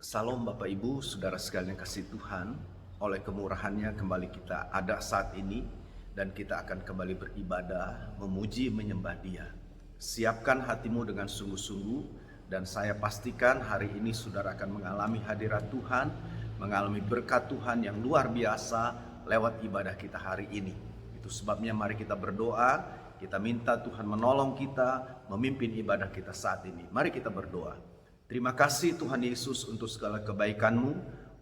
Salam Bapak Ibu, Saudara sekalian kasih Tuhan. Oleh kemurahannya kembali kita ada saat ini, dan kita akan kembali beribadah, memuji, menyembah Dia. Siapkan hatimu dengan sungguh-sungguh, dan saya pastikan hari ini saudara akan mengalami hadirat Tuhan, mengalami berkat Tuhan yang luar biasa lewat ibadah kita hari ini. Itu sebabnya mari kita berdoa, kita minta Tuhan menolong kita, memimpin ibadah kita saat ini. Mari kita berdoa. Terima kasih Tuhan Yesus untuk segala kebaikan-Mu,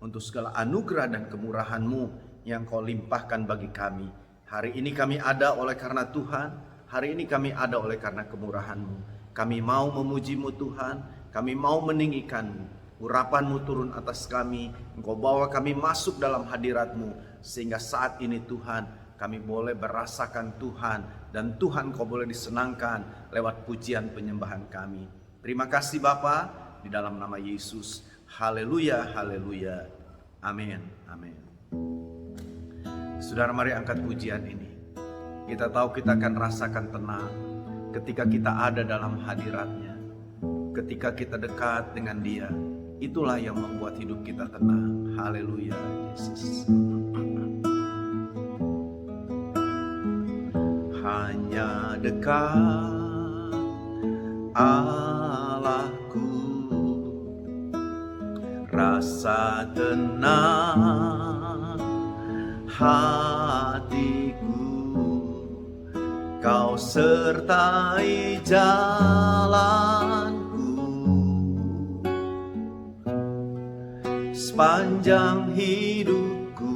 untuk segala anugerah dan kemurahan-Mu yang Kau limpahkan bagi kami. Hari ini kami ada oleh karena Tuhan, hari ini kami ada oleh karena kemurahan-Mu. Kami mau memuji-Mu Tuhan, kami mau meninggikan-Mu. Urapan-Mu turun atas kami, Engkau bawa kami masuk dalam hadirat-Mu, sehingga saat ini Tuhan, kami boleh merasakan Tuhan, dan Tuhan Kau boleh disenangkan lewat pujian penyembahan kami. Terima kasih Bapa. Di dalam nama Yesus, haleluya, haleluya, amin, amin. Saudara, mari angkat pujian ini. Kita tahu kita akan rasakan tenang ketika kita ada dalam hadiratnya. Ketika kita dekat dengan Dia, itulah yang membuat hidup kita tenang. Haleluya, Yesus. Hanya dekat Allahku, rasa tenang hatiku, Kau sertai jalanku sepanjang hidupku.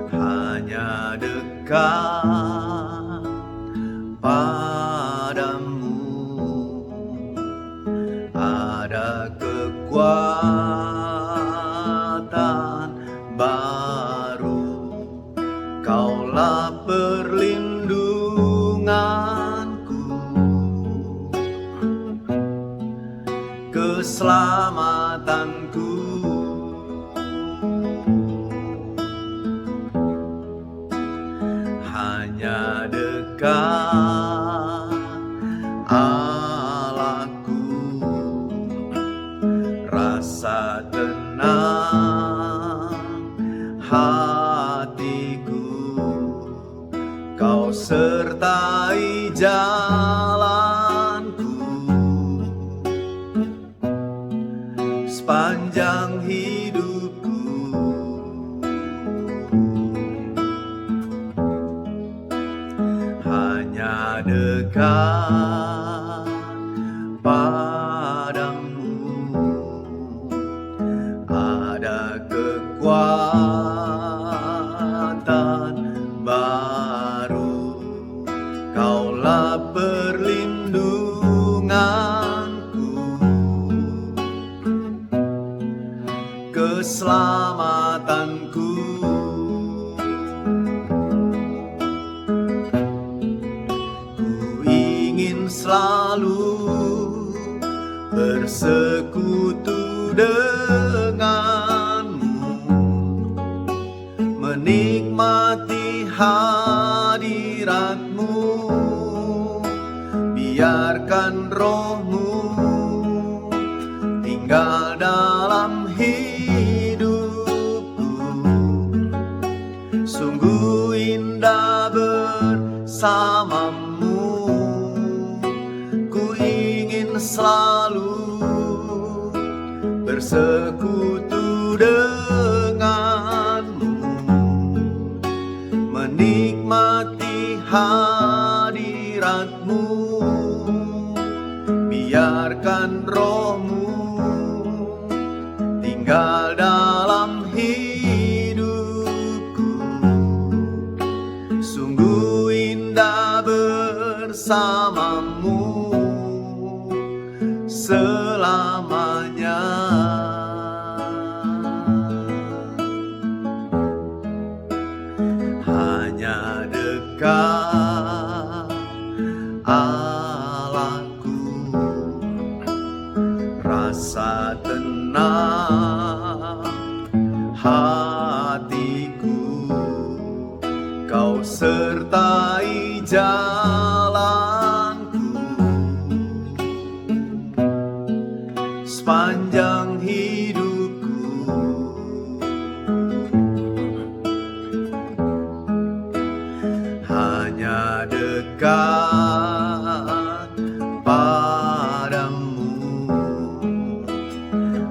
Hanya dekat padamu ada kekuatan baru. Kaulah perlindunganku, keselamatanku. Hanya dekat Allahku, rasa tenang hatiku, Kau sertai jalanku sepanjang hidupku. Hanya dekat padamu ada kekuatan baru. Kaulah perlindunganku, keselamatanku. Ku ingin selalu bersekutu denganmu, menikmati hadiratmu. Biarkan roh-Mu tinggal dalam hidupku. Sungguh indah bersamamu. Ku ingin selalu bersekutu denganmu, menikmati hadiratmu. Biarkan roh-Mu tinggal dalam hidupku. Sungguh indah bersamamu selamanya. Hanya dekat Allahku, rasa tenang hatiku, Kau sertai jalanku dekat padamu,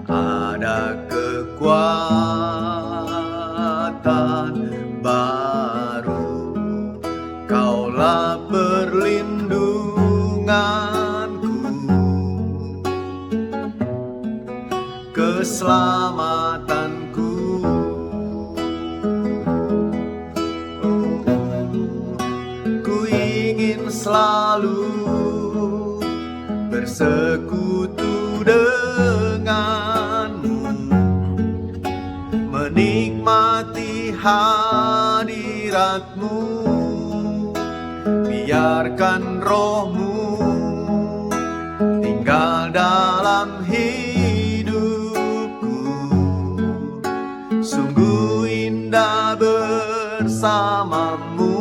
ada kekuatan baru. Kaulah perlindunganku, keselamatanku. Ku ingin selalu bersekutu denganmu, menikmati hadiratmu. Biarkan rohmu tinggal dalam hidupku. Sungguh indah bersamamu.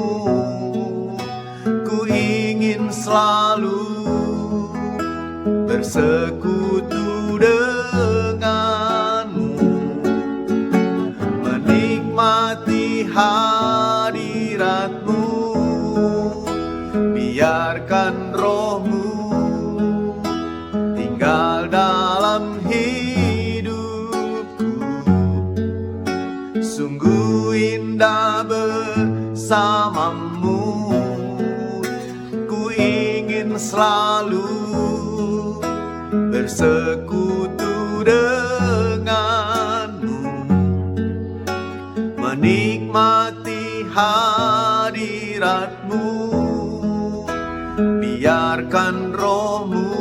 Ku ingin selalu bersekutu denganmu, menikmati hadiratmu. Biarkan rohmu tinggal dalam hidupku. Sungguh indah bersamamu. Ku ingin selalu bersekutu denganmu, menikmati hadiratmu. Biarkan rohmu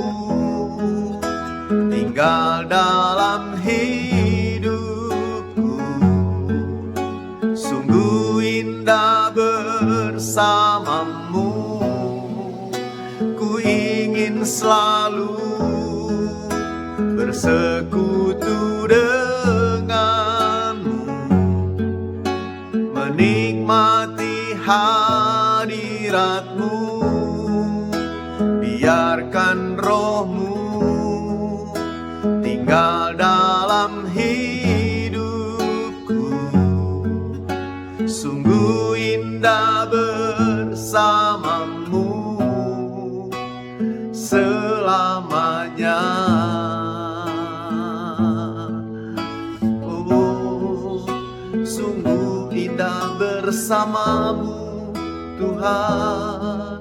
tinggal dalam hidupku. Sungguh indah bersamamu. Ku ingin selalu bersekutu denganmu, menikmati hadiratmu. Biarkan rohmu tinggal dalam hidupku. Sungguh indah bersamamu selamanya. Oh, sungguh indah bersamamu Tuhan.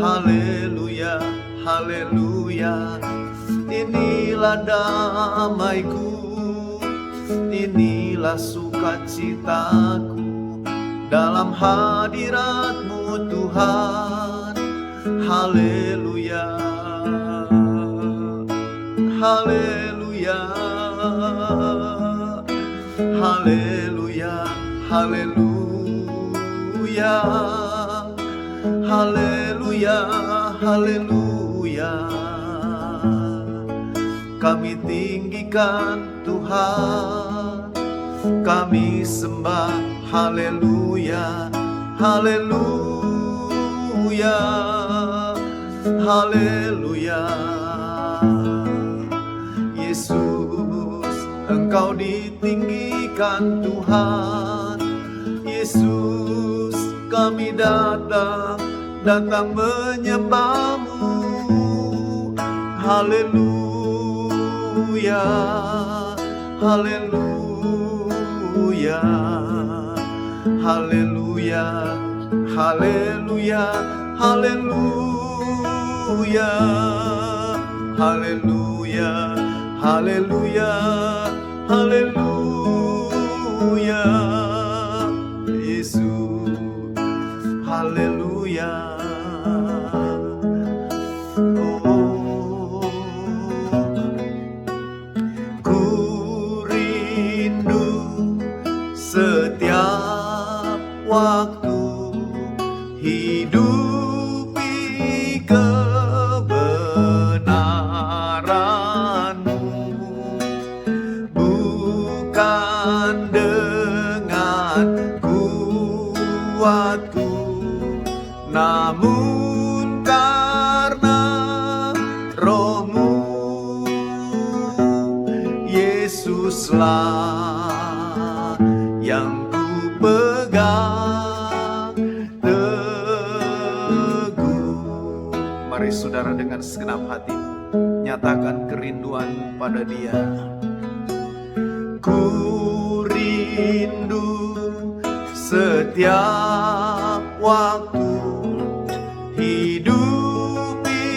Haleluya, haleluya. Inilah damaiku, inilah sukacitaku dalam hadirat-Mu Tuhan. Haleluya, haleluya, haleluya, haleluya, haleluya, haleluya. Kami tinggikan Tuhan, kami sembah. Haleluya, haleluya, haleluya. Yesus, Engkau ditinggikan Tuhan. Yesus, kami datang menyembah-Mu. Haleluya, haleluya, haleluya, haleluya, haleluya, haleluya, haleluya, haleluya. Yesus, haleluya. Oh, ku rindu setiap waktu hidupi kebenaran-Mu, bukan dengan kuatku, namun karena Roh-Mu. Yesuslah yang ku pegang teguh. Mari saudara dengan segenap hati nyatakan kerinduan pada Dia. Ku rindu setiap waktu hidupi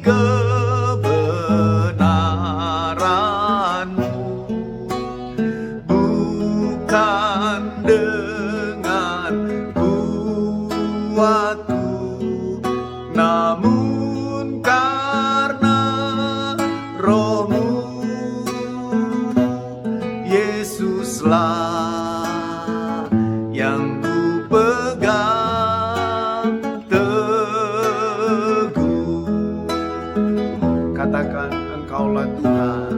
kebenaran-Mu, bukan dengan kuatku, namun karena Roh-Mu. Yesuslah yang ku pegang teguh. Katakan, Engkaulah Tuhan,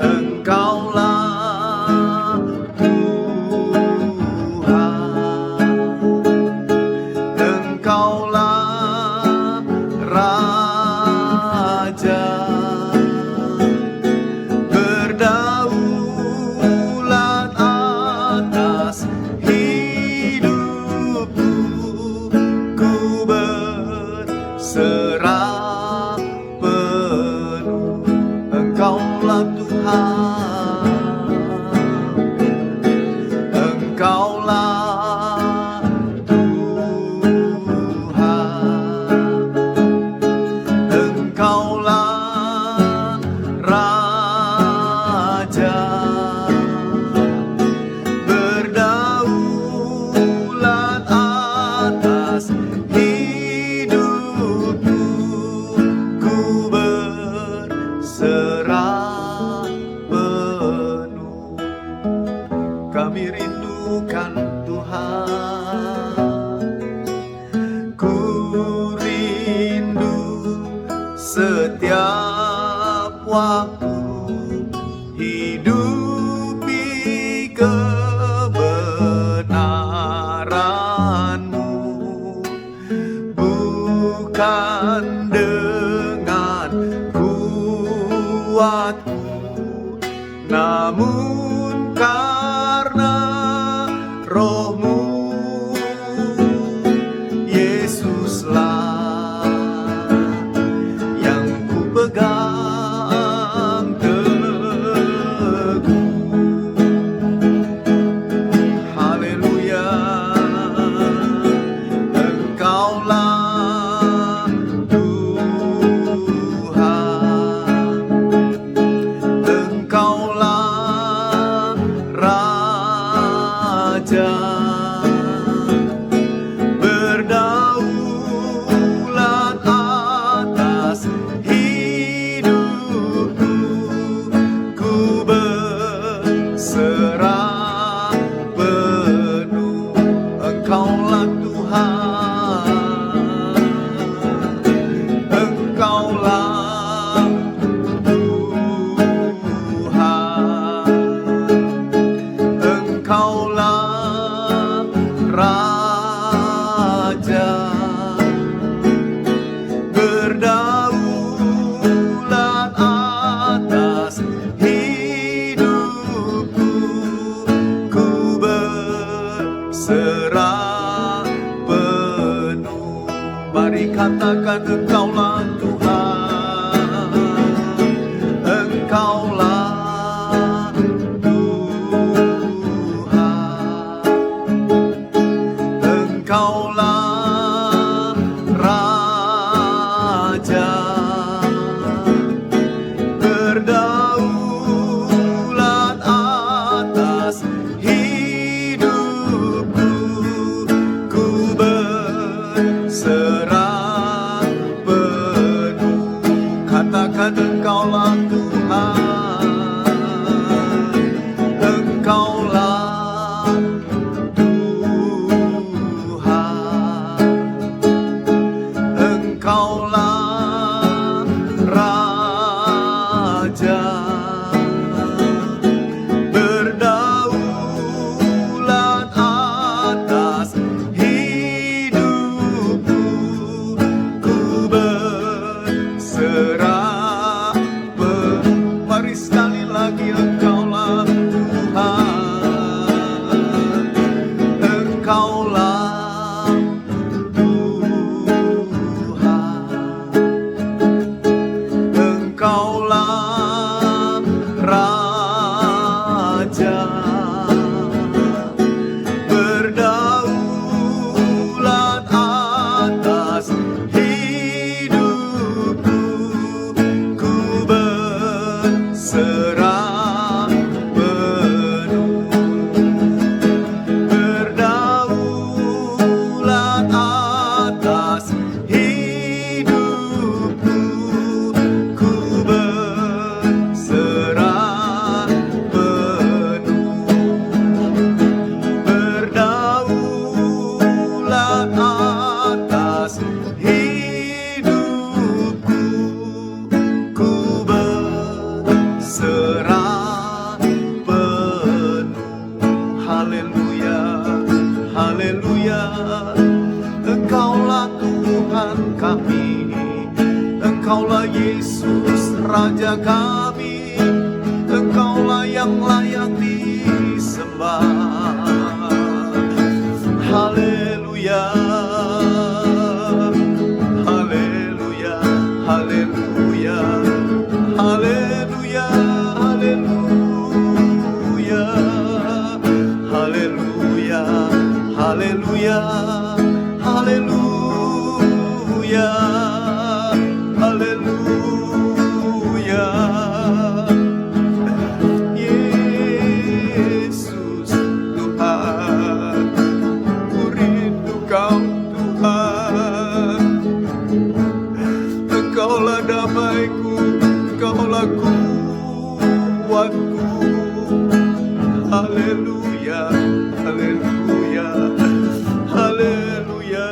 Engkaulah Tuhan, Engkaulah Raja, berdaulat atas hidupku. Ku berserah penuh. Engkaulah Tuhan, Engkaulah Tuhan, Engkaulah Raja, berdaulat atas hidupku. Ku berserah penuh. Kami rindukan Tuhan, ku rindu setiap waktu hidupi kebenaran-Mu, bukan dengan kuatku, namun karena Roh-Mu. Yesuslah yang ku pegang teguh. Haleluya. Engkaulah Tuhan, Engkaulah Raja, berdaulat atas hidupku. Ku berserah penuh. Engkaulah Tuhan, Engkaulah Tuhan, Engkaulah Raja, berdaulat atas hidupku. Ku berserah penuh. Mari katakan, Engkaulah Tuhan, Engkaulah Tuhan, Engkaulah Raja, berdaulat atas hidupku. Ku berserah penuh. Katakan, Engkaulah Tuhan, Engkaulah Tuhan, haleluya. Engkaulah Tuhan kami, Engkaulah Yesus Raja kami, Engkaulah yang layak disembah. Haleluya, haleluya, haleluya, haleluya, haleluya, haleluya, haleluya, haleluya, haleluya. Yesus Tuhan, ku rindu Kau Tuhan. Engkaulah damaiku, Engkaulah kuatku. Haleluya, haleluya, haleluya,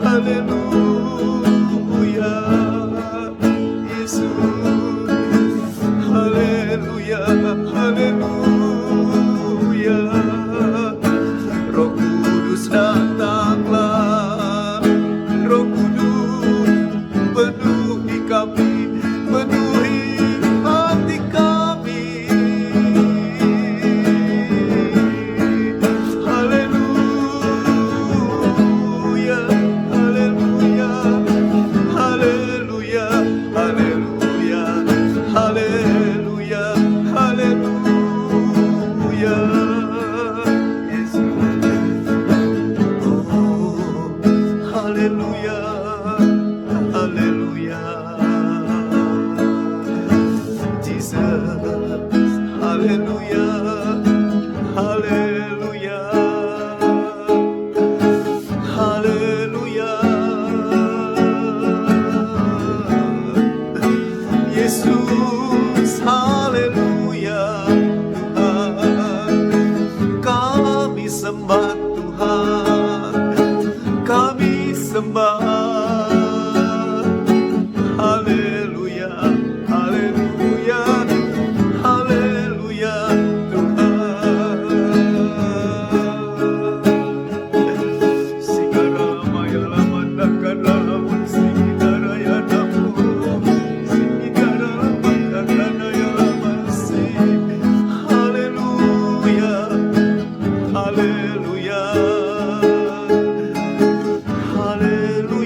haleluya. Yesus, haleluya, haleluya. Roh Kudus datanglah, Roh Kudus penuhi kami, penuhi hati kami. Haleluya, haleluya, haleluya, haleluya, haleluya, haleluya. Yesus, oh, haleluya, haleluya. Jesus, haleluya, haleluya, haleluya. Yesus, haleluya. Tuhan, kami sembah Tuhan, kami sembah. Haleluya, haleluya, haleluya. Tuhan, Sigarama yalama dakarama, Sigara yadamu, Sigarama dakarana yalama, haleluya, haleluya, haleluya.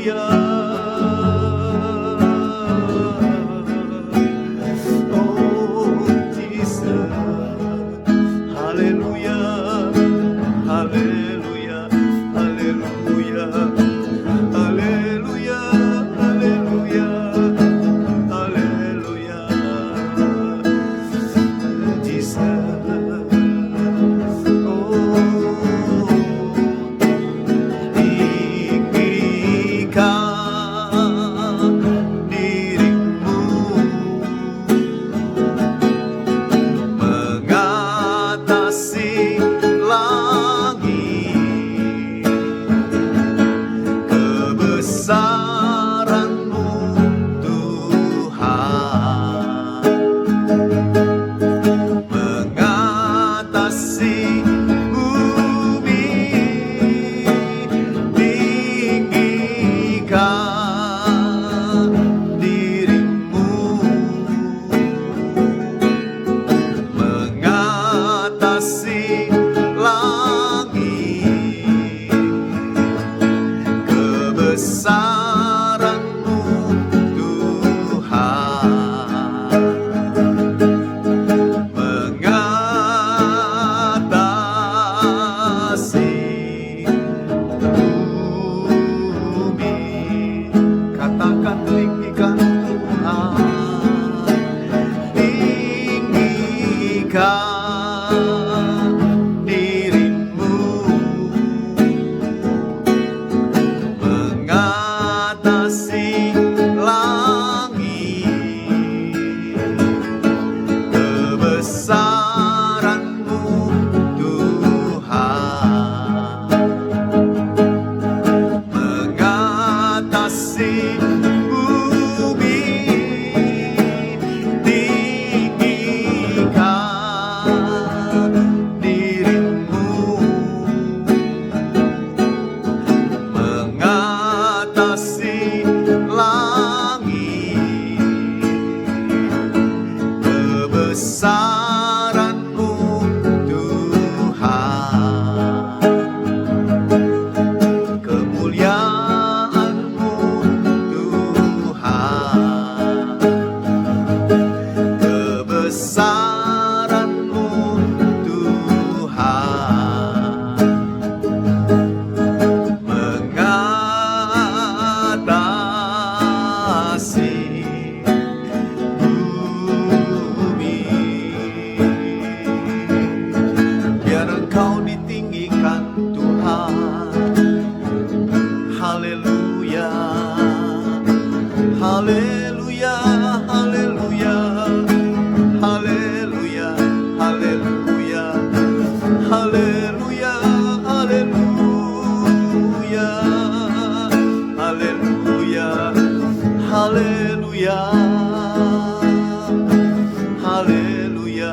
haleluya,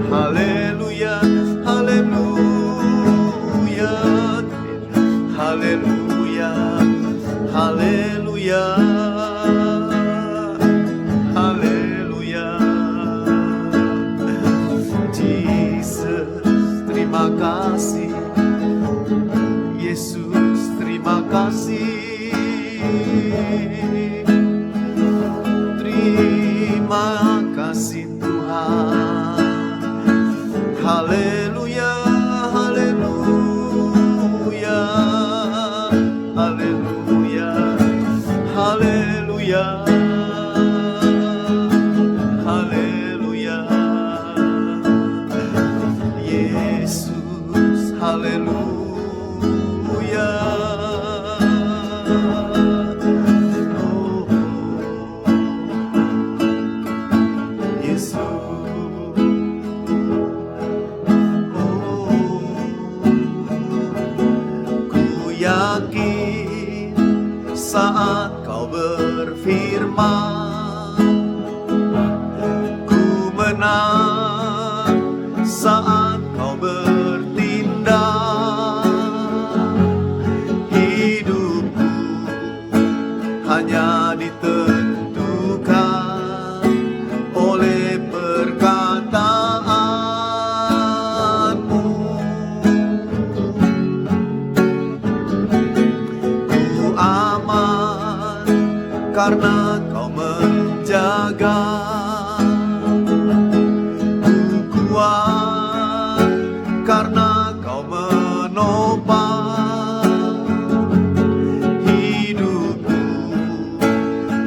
haleluya, haleluya, haleluya, haleluya, haleluya, haleluya. Jesus, terima kasih. Yesus, terima kasih. Terima kasih Tuhan. Haleluya, haleluya, haleluya, haleluya, haleluya. Yesus, haleluya. Saat kau berfirman, ku menang. Saat kau bertindak, hidupku hanya ditentukan oleh perkataanmu. Karena kau menjaga, ku kuat karena kau menopang. Hidupku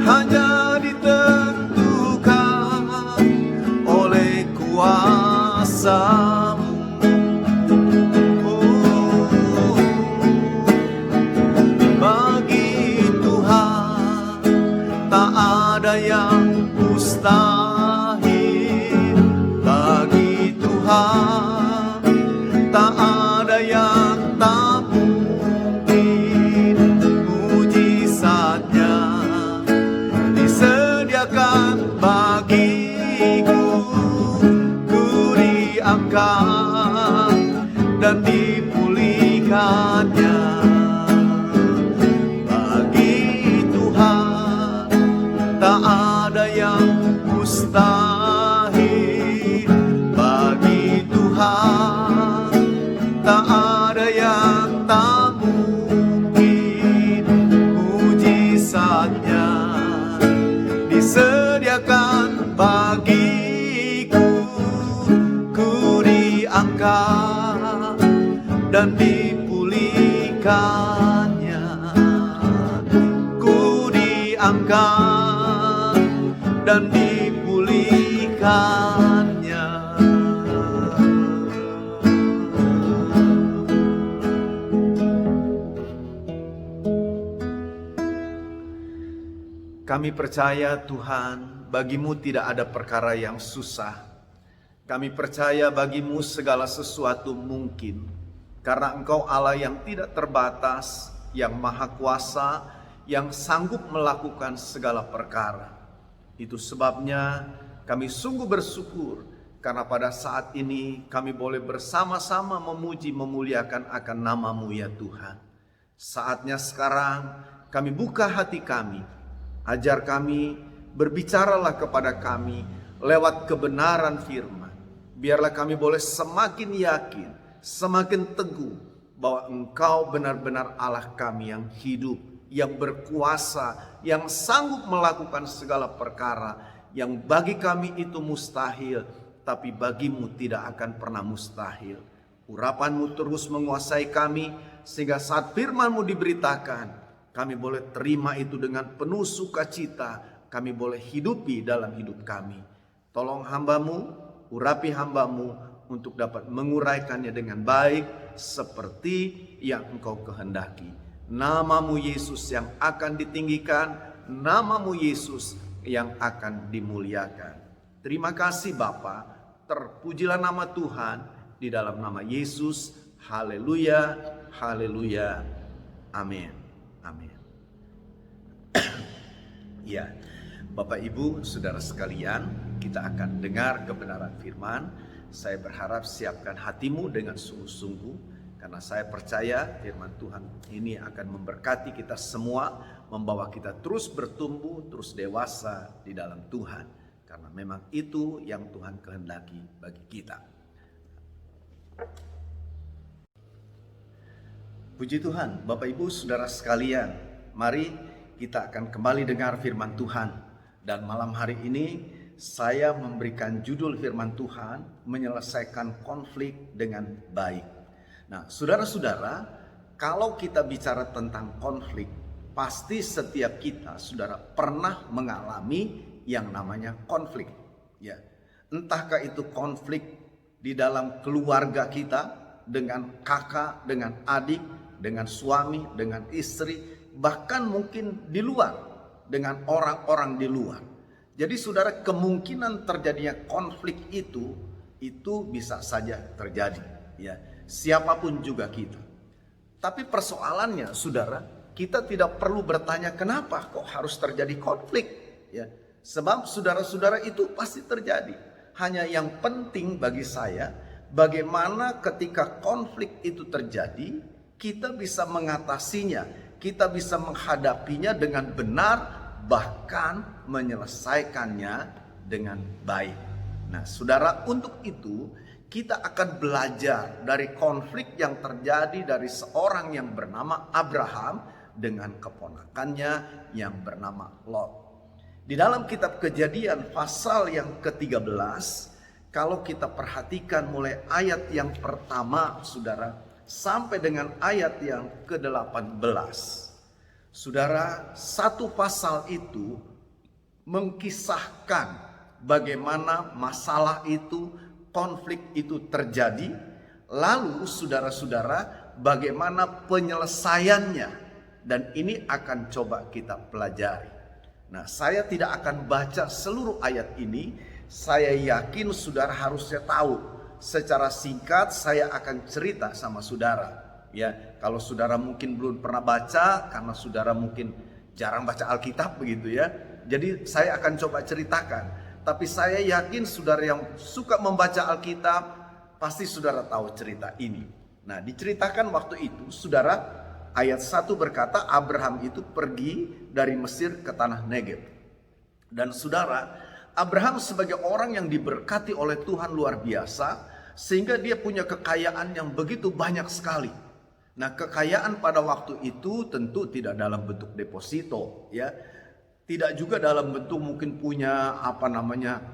hanya ditentukan oleh kuasa-Mu. Ada yang mustahil bagi Tuhan, tak ada yang tak mungkin. Mujizatnya disediakan bagiku, ku diangkat dan dipulihkannya. Tak ada yang mustahil bagi Tuhan, tak ada yang tak mungkin. Mujizatnya disediakan bagiku, ku diangkat dan dipulihkannya. Ku diangkat dan dipulihkannya. Kami percaya Tuhan, bagimu tidak ada perkara yang susah. Kami percaya bagimu segala sesuatu mungkin, karena Engkau Allah yang tidak terbatas, yang maha kuasa, yang sanggup melakukan segala perkara. Itu sebabnya kami sungguh bersyukur karena pada saat ini kami boleh bersama-sama memuji memuliakan akan nama-Mu ya Tuhan. Saatnya sekarang kami buka hati kami, ajar kami, berbicaralah kepada kami lewat kebenaran firman. Biarlah kami boleh semakin yakin, semakin teguh bahwa Engkau benar-benar Allah kami yang hidup, yang berkuasa, yang sanggup melakukan segala perkara yang bagi kami itu mustahil, tapi bagimu tidak akan pernah mustahil. Urapan-Mu terus menguasai kami, sehingga saat firman-Mu diberitakan, kami boleh terima itu dengan penuh sukacita, kami boleh hidupi dalam hidup kami. Tolong hamba-Mu, urapi hamba-Mu untuk dapat menguraikannya dengan baik, seperti yang Engkau kehendaki. Nama-Mu Yesus yang akan ditinggikan, nama-Mu Yesus yang akan dimuliakan. Terima kasih Bapa, terpujilah nama Tuhan di dalam nama Yesus. Haleluya, haleluya, amin, amin. Ya, Bapak Ibu, saudara sekalian, kita akan dengar kebenaran firman. Saya berharap siapkan hatimu dengan sungguh-sungguh, karena saya percaya firman Tuhan ini akan memberkati kita semua, membawa kita terus bertumbuh, terus dewasa di dalam Tuhan. Karena memang itu yang Tuhan kehendaki bagi kita. Puji Tuhan, Bapak Ibu, saudara sekalian, mari kita akan kembali dengar firman Tuhan. Dan malam hari ini saya memberikan judul firman Tuhan, menyelesaikan konflik dengan baik. Nah, saudara-saudara, kalau kita bicara tentang konflik, pasti setiap kita, saudara, pernah mengalami yang namanya konflik. Ya, entahkah itu konflik di dalam keluarga kita, dengan kakak, dengan adik, dengan suami, dengan istri, bahkan mungkin di luar, dengan orang-orang di luar. Jadi saudara, kemungkinan terjadinya konflik itu bisa saja terjadi, ya, siapapun juga kita. Tapi persoalannya, saudara, kita tidak perlu bertanya kenapa kok harus terjadi konflik, ya. Sebab saudara-saudara itu pasti terjadi. Hanya yang penting bagi saya, bagaimana ketika konflik itu terjadi, kita bisa mengatasinya, kita bisa menghadapinya dengan benar, bahkan menyelesaikannya dengan baik. Nah, saudara, untuk itu kita akan belajar dari konflik yang terjadi dari seorang yang bernama Abraham dengan keponakannya yang bernama Lot. Di dalam kitab Kejadian pasal yang ke-13, kalau kita perhatikan mulai ayat yang pertama, saudara, sampai dengan ayat yang ke-18. Saudara, satu pasal itu mengkisahkan bagaimana masalah itu, konflik itu terjadi. Lalu saudara-saudara, bagaimana penyelesaiannya. Dan ini akan coba kita pelajari. Nah, saya tidak akan baca seluruh ayat ini. Saya yakin saudara harusnya tahu. Secara singkat saya akan cerita sama saudara. Ya, kalau saudara mungkin belum pernah baca karena saudara mungkin jarang baca Alkitab begitu ya. Jadi saya akan coba ceritakan. Tapi saya yakin saudara yang suka membaca Alkitab pasti saudara tahu cerita ini. Nah, diceritakan waktu itu, saudara, ayat 1 berkata Abraham itu pergi dari Mesir ke tanah Negeb. Dan saudara, Abraham sebagai orang yang diberkati oleh Tuhan luar biasa, sehingga dia punya kekayaan yang begitu banyak sekali. Nah, kekayaan pada waktu itu tentu tidak dalam bentuk deposito, ya. Tidak juga dalam bentuk mungkin punya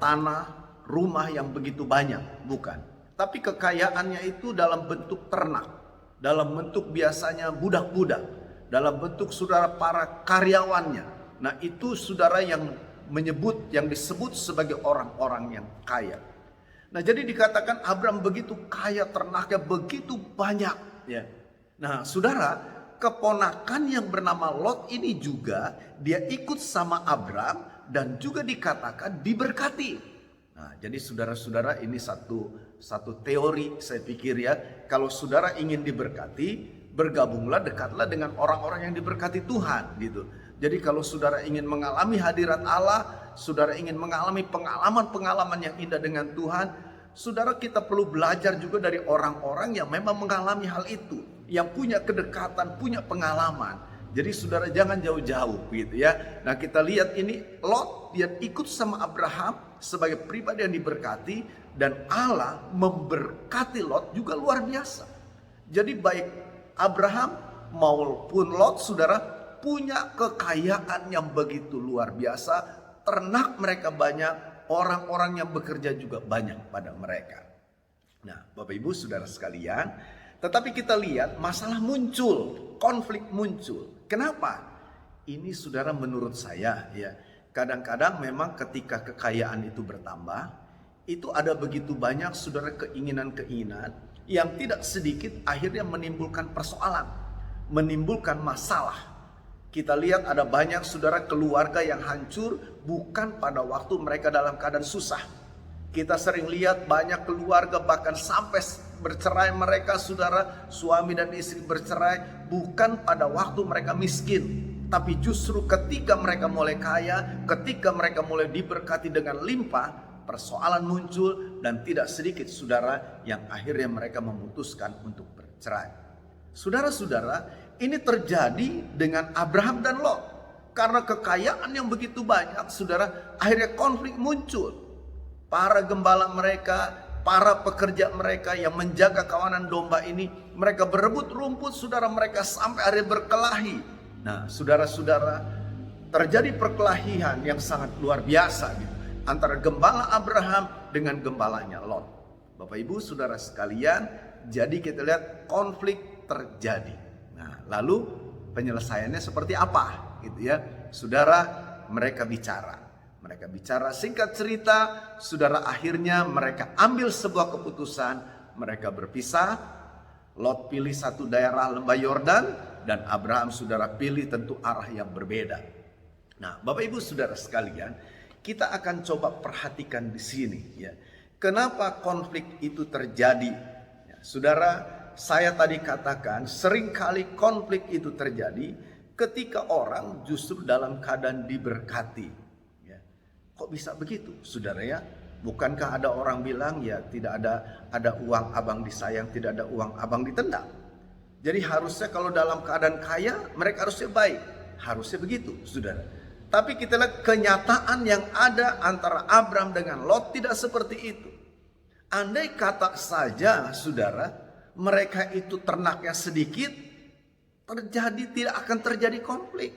tanah, rumah yang begitu banyak, bukan. Tapi kekayaannya itu dalam bentuk ternak, dalam bentuk biasanya budak-budak, dalam bentuk saudara para karyawannya. Nah, itu saudara yang disebut sebagai orang-orang yang kaya. Nah, jadi dikatakan Abraham begitu kaya, ternaknya begitu banyak, ya. Nah, saudara, keponakan yang bernama Lot ini juga dia ikut sama Abraham dan juga dikatakan diberkati. Nah, jadi saudara-saudara, ini satu teori saya pikir ya. Kalau saudara ingin diberkati, bergabunglah, dekatlah dengan orang-orang yang diberkati Tuhan gitu. Jadi kalau saudara ingin mengalami hadirat Allah, saudara ingin mengalami pengalaman-pengalaman yang indah dengan Tuhan, saudara, kita perlu belajar juga dari orang-orang yang memang mengalami hal itu, yang punya kedekatan, punya pengalaman. Jadi saudara jangan jauh-jauh gitu ya. Nah, kita lihat ini Lot, dia ikut sama Abraham sebagai pribadi yang diberkati, dan Allah memberkati Lot juga luar biasa. Jadi baik Abraham maupun Lot, saudara, punya kekayaan yang begitu luar biasa. Ternak mereka banyak, orang-orang yang bekerja juga banyak pada mereka. Nah, Bapak Ibu saudara sekalian, tetapi kita lihat masalah muncul, konflik muncul. Kenapa? Ini saudara, menurut saya ya, kadang-kadang memang ketika kekayaan itu bertambah, itu ada begitu banyak saudara keinginan-keinginan yang tidak sedikit akhirnya menimbulkan persoalan, menimbulkan masalah. Kita lihat ada banyak saudara keluarga yang hancur bukan pada waktu mereka dalam keadaan susah. Kita sering lihat banyak keluarga bahkan sampai bercerai mereka, saudara, suami dan istri bercerai bukan pada waktu mereka miskin, Tapi justru ketika mereka mulai kaya, ketika mereka mulai diberkati dengan limpah, persoalan muncul dan tidak sedikit saudara yang akhirnya mereka memutuskan untuk bercerai. Saudara-saudara, ini terjadi dengan Abraham dan Lot. Karena kekayaan yang begitu banyak, saudara, akhirnya konflik muncul. Para gembala mereka, para pekerja mereka yang menjaga kawanan domba ini, mereka berebut rumput, saudara, mereka sampai akhirnya berkelahi. Nah, saudara-saudara, terjadi perkelahian yang sangat luar biasa gitu, antara gembala Abraham dengan gembalanya Lot. Bapak Ibu, saudara sekalian, jadi kita lihat konflik terjadi. Nah, lalu penyelesaiannya seperti apa gitu ya. Saudara, mereka bicara. Singkat cerita, saudara, akhirnya mereka ambil sebuah keputusan, mereka berpisah. Lot pilih satu daerah lembah Yordan, dan Abraham, saudara, pilih tentu arah yang berbeda. Nah, Bapak Ibu saudara sekalian, kita akan coba perhatikan di sini ya. Kenapa konflik itu terjadi? Ya, saudara, saya tadi katakan seringkali konflik itu terjadi ketika orang justru dalam keadaan diberkati. Ya. Kok bisa begitu, saudara ya? Bukankah ada orang bilang ya tidak ada uang abang disayang, tidak ada uang abang ditendang. Jadi harusnya kalau dalam keadaan kaya mereka harusnya baik. Harusnya begitu, saudara. Tapi kita lihat kenyataan yang ada antara Abraham dengan Lot tidak seperti itu. Andai kata saja, saudara, mereka itu ternaknya sedikit, tidak akan terjadi konflik.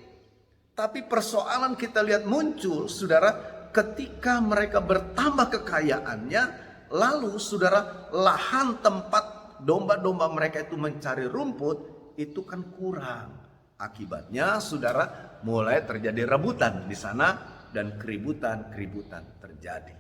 Tapi persoalan kita lihat muncul, saudara, ketika mereka bertambah kekayaannya, lalu saudara, lahan tempat domba-domba mereka itu mencari rumput itu kan kurang. Akibatnya saudara, mulai terjadi rebutan di sana dan keributan terjadi.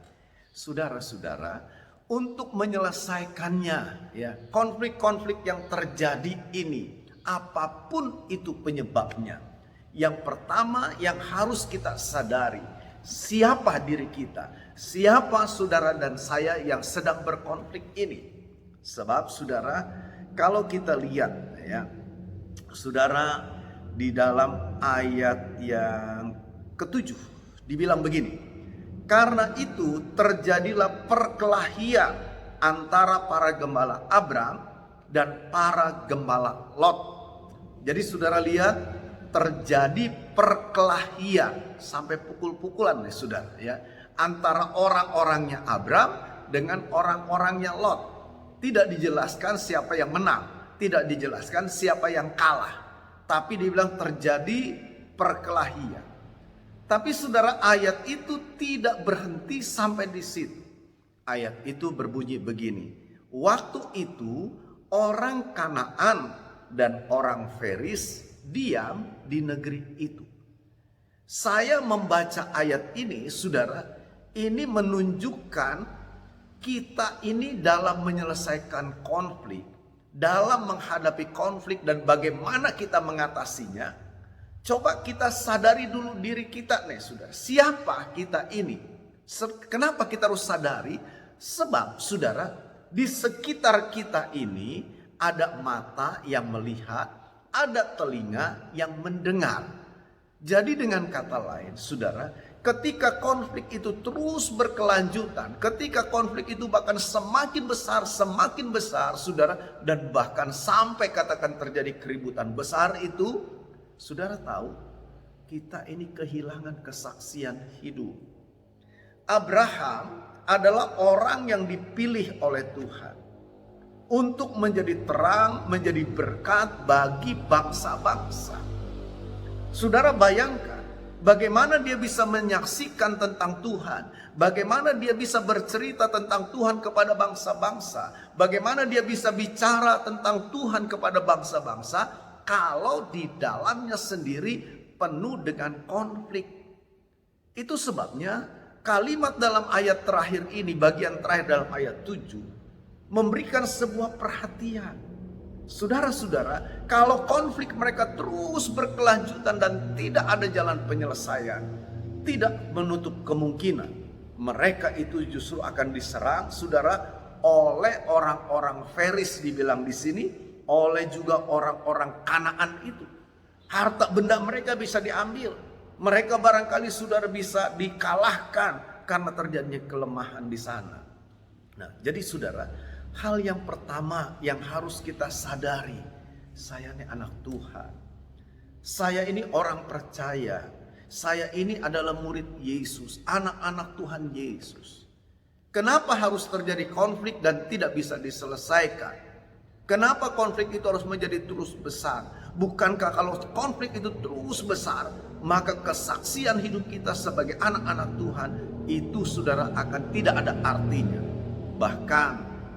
Saudara-saudara, untuk menyelesaikannya ya, konflik-konflik yang terjadi ini, apapun itu penyebabnya, yang pertama yang harus kita sadari, siapa diri kita, siapa saudara dan saya yang sedang berkonflik ini. Sebab saudara, kalau kita lihat ya, saudara, di dalam ayat yang ke-7 dibilang begini. Karena itu terjadilah perkelahian antara para gembala Abraham dan para gembala Lot. Jadi saudara lihat, terjadi perkelahian sampai pukul-pukulan nih saudara ya, antara orang-orangnya Abraham dengan orang-orangnya Lot. Tidak dijelaskan siapa yang menang, tidak dijelaskan siapa yang kalah, tapi dibilang terjadi perkelahian. Tapi saudara, ayat itu tidak berhenti sampai di situ. Ayat itu berbunyi begini. Waktu itu orang Kanaan dan orang Feris diam di negeri itu. Saya membaca ayat ini, saudara, ini menunjukkan kita ini dalam menyelesaikan konflik, dalam menghadapi konflik dan bagaimana kita mengatasinya. Coba kita sadari dulu diri kita nih saudara. Siapa kita ini? Kenapa kita harus sadari? Sebab saudara, di sekitar kita ini ada mata yang melihat, ada telinga yang mendengar. Jadi dengan kata lain saudara, ketika konflik itu terus berkelanjutan, ketika konflik itu bahkan semakin besar saudara, dan bahkan sampai katakan terjadi keributan besar itu, saudara tahu, kita ini kehilangan kesaksian hidup. Abraham adalah orang yang dipilih oleh Tuhan untuk menjadi terang, menjadi berkat bagi bangsa-bangsa. Saudara bayangkan, bagaimana dia bisa menyaksikan tentang Tuhan, bagaimana dia bisa bercerita tentang Tuhan kepada bangsa-bangsa, bagaimana dia bisa bicara tentang Tuhan kepada bangsa-bangsa, kalau di dalamnya sendiri penuh dengan konflik. Itu sebabnya kalimat dalam ayat terakhir ini, bagian terakhir dalam ayat 7, memberikan sebuah perhatian. Saudara-saudara, kalau konflik mereka terus berkelanjutan dan tidak ada jalan penyelesaian, tidak menutup kemungkinan mereka itu justru akan diserang, saudara, oleh orang-orang Feris dibilang di sini, oleh juga orang-orang Kanaan itu. Harta benda mereka bisa diambil. Mereka barangkali saudara bisa dikalahkan karena terjadinya kelemahan di sana. Nah, jadi saudara, hal yang pertama yang harus kita sadari, saya ini anak Tuhan. Saya ini orang percaya. Saya ini adalah murid Yesus, anak-anak Tuhan Yesus. Kenapa harus terjadi konflik dan tidak bisa diselesaikan? Kenapa konflik itu harus menjadi terus besar? Bukankah kalau konflik itu terus besar, maka kesaksian hidup kita sebagai anak-anak Tuhan itu saudara akan tidak ada artinya. Bahkan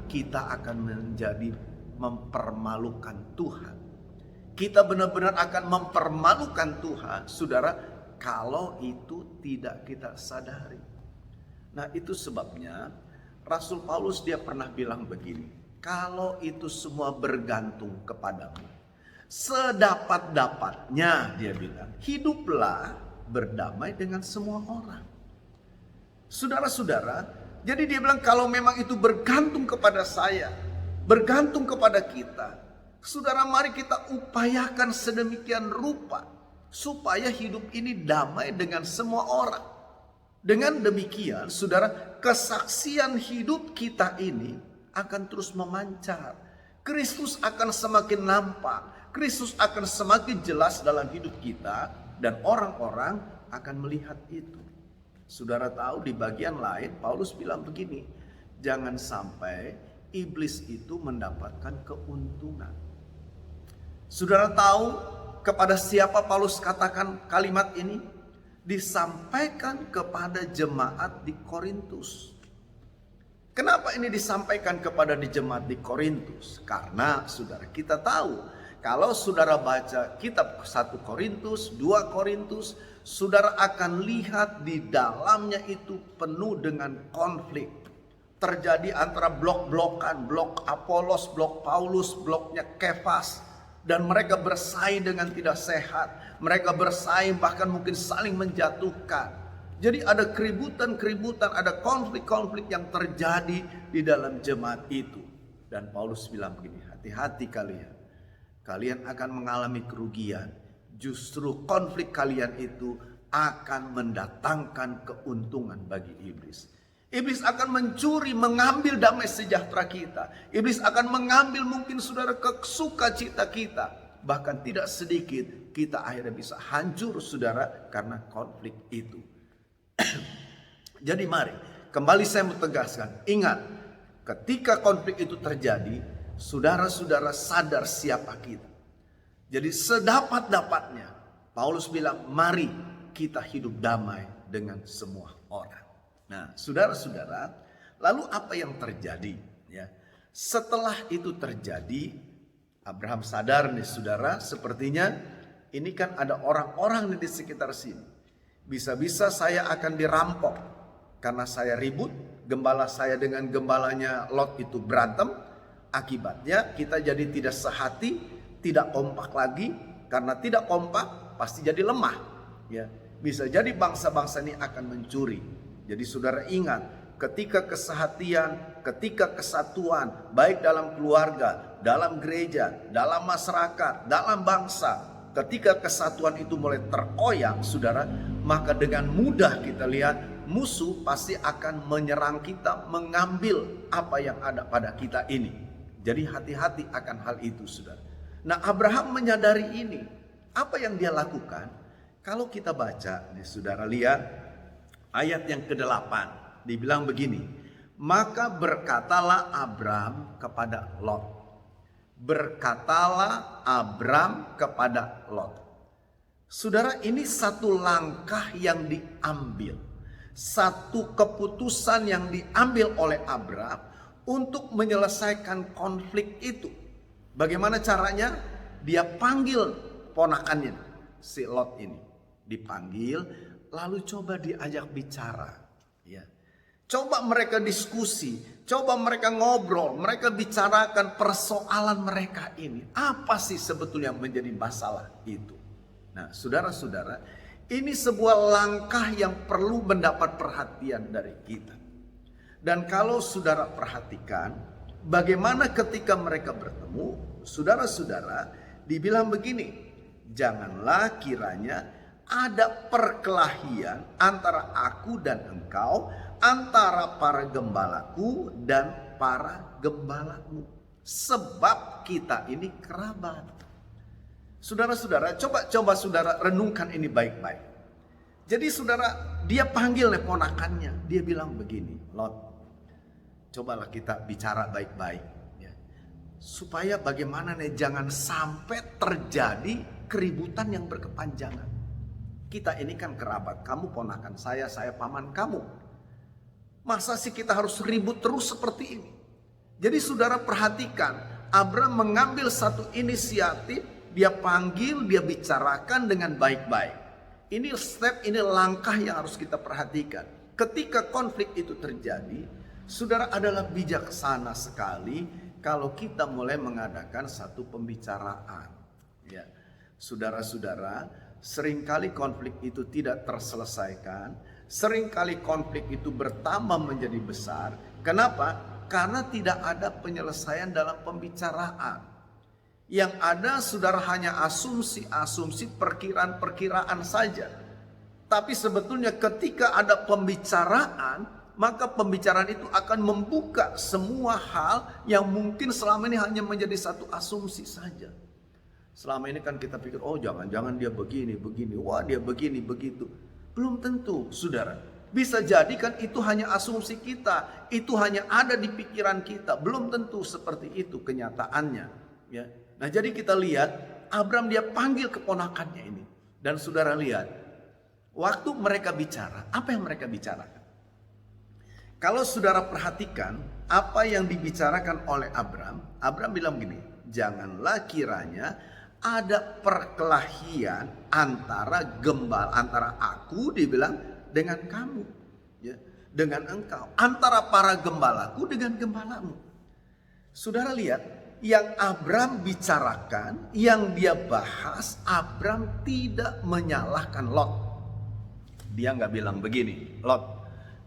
kita akan menjadi mempermalukan Tuhan. Kita benar-benar akan mempermalukan Tuhan, saudara, kalau itu tidak kita sadari. Nah, itu sebabnya Rasul Paulus dia pernah bilang begini, kalau itu semua bergantung kepadamu, sedapat-dapatnya dia bilang, hiduplah berdamai dengan semua orang. Saudara-saudara, jadi dia bilang kalau memang itu bergantung kepada saya, bergantung kepada kita, saudara, mari kita upayakan sedemikian rupa supaya hidup ini damai dengan semua orang. Dengan demikian, saudara, kesaksian hidup kita ini akan terus memancar. Kristus akan semakin nampak, Kristus akan semakin jelas dalam hidup kita, dan orang-orang akan melihat itu. Saudara tahu di bagian lain Paulus bilang begini, jangan sampai iblis itu mendapatkan keuntungan. Saudara tahu kepada siapa Paulus katakan kalimat ini? Disampaikan kepada jemaat di Korintus. Kenapa ini disampaikan kepada di jemaat di Korintus? Karena saudara kita tahu, kalau saudara baca kitab 1 Korintus, 2 Korintus, saudara akan lihat di dalamnya itu penuh dengan konflik. Terjadi antara blok-blokan, blok Apolos, blok Paulus, bloknya Kefas. Dan mereka bersaing dengan tidak sehat. Mereka bersaing bahkan mungkin saling menjatuhkan. Jadi ada keributan-keributan, ada konflik-konflik yang terjadi di dalam jemaat itu. Dan Paulus bilang begini, hati-hati kalian. Kalian akan mengalami kerugian. Justru konflik kalian itu akan mendatangkan keuntungan bagi iblis. Iblis akan mencuri, mengambil damai sejahtera kita. Iblis akan mengambil mungkin saudara sukacita kita. Bahkan tidak sedikit kita akhirnya bisa hancur saudara karena konflik itu. Jadi mari kembali saya mau tegaskan. Ingat, ketika konflik itu terjadi, saudara-saudara sadar siapa kita. Jadi sedapat-dapatnya Paulus bilang mari kita hidup damai dengan semua orang. Nah, saudara-saudara, lalu apa yang terjadi? Ya, setelah itu terjadi, Abraham sadar nih saudara, sepertinya ini kan ada orang-orang di sekitar sini. Bisa-bisa saya akan dirampok karena saya ribut, gembala saya dengan gembalanya Lot itu berantem. Akibatnya kita jadi tidak sehati, tidak kompak lagi. Karena tidak kompak pasti jadi lemah. Ya, bisa jadi bangsa-bangsa ini akan mencuri. Jadi saudara ingat, ketika kesehatian, ketika kesatuan, baik dalam keluarga, dalam gereja, dalam masyarakat, dalam bangsa, ketika kesatuan itu mulai terkoyak, saudara, maka dengan mudah kita lihat musuh pasti akan menyerang kita, mengambil apa yang ada pada kita ini. Jadi hati-hati akan hal itu, saudara. Nah, Abraham menyadari ini. Apa yang dia lakukan? Kalau kita baca, nih, saudara lihat ayat yang ke-8, dibilang begini, maka berkatalah Abram kepada Lot. Berkatalah Abram kepada Lot. Saudara, ini satu langkah yang diambil. Satu keputusan yang diambil oleh Abram untuk menyelesaikan konflik itu. Bagaimana caranya? Dia panggil ponakannya, si Lot ini. Dipanggil, lalu coba diajak bicara, ya. Coba mereka diskusi, coba mereka ngobrol, mereka bicarakan persoalan mereka ini. Apa sih sebetulnya menjadi masalah itu? Nah, saudara-saudara, ini sebuah langkah yang perlu mendapat perhatian dari kita. Dan kalau saudara perhatikan, bagaimana ketika mereka bertemu, saudara-saudara, dibilang begini, janganlah kiranya ada perkelahian antara aku dan engkau, antara para gembalaku dan para gembalamu. Sebab kita ini kerabat. Saudara-saudara, coba saudara renungkan ini baik-baik. Jadi saudara, dia panggil ponakannya. Dia bilang begini, Lot, cobalah kita bicara baik-baik. Ya. Supaya bagaimana nih, jangan sampai terjadi keributan yang berkepanjangan. Kita ini kan kerabat, kamu ponakan saya paman kamu. Masa sih kita harus ribut terus seperti ini? Jadi saudara perhatikan, Abram mengambil satu inisiatif, dia panggil, dia bicarakan dengan baik-baik. Ini step, ini langkah yang harus kita perhatikan. Ketika konflik itu terjadi, saudara adalah bijaksana sekali kalau kita mulai mengadakan satu pembicaraan. Ya, saudara-saudara, seringkali konflik itu tidak terselesaikan, seringkali konflik itu bertambah menjadi besar. Kenapa? Karena tidak ada penyelesaian dalam pembicaraan. Yang ada saudara hanya asumsi-asumsi, perkiraan-perkiraan saja. Tapi sebetulnya ketika ada pembicaraan, maka pembicaraan itu akan membuka semua hal yang mungkin selama ini hanya menjadi satu asumsi saja. Selama ini kan kita pikir, oh jangan-jangan dia begini, wah dia begini, begitu. Belum tentu, saudara. Bisa jadi kan itu hanya asumsi kita, itu hanya ada di pikiran kita. Belum tentu seperti itu kenyataannya. Ya. Nah jadi kita lihat, Abram dia panggil keponakannya ini. Dan saudara lihat, waktu mereka bicara, apa yang mereka bicarakan? Kalau saudara perhatikan, apa yang dibicarakan oleh Abram bilang gini, janganlah kiranya ada perkelahian antara aku, dibilang, dengan kamu, ya, dengan engkau, antara para gembalaku dengan gembalamu. Saudara lihat, yang Abram bicarakan, yang dia bahas, Abram tidak menyalahkan Lot. Dia nggak bilang begini, Lot,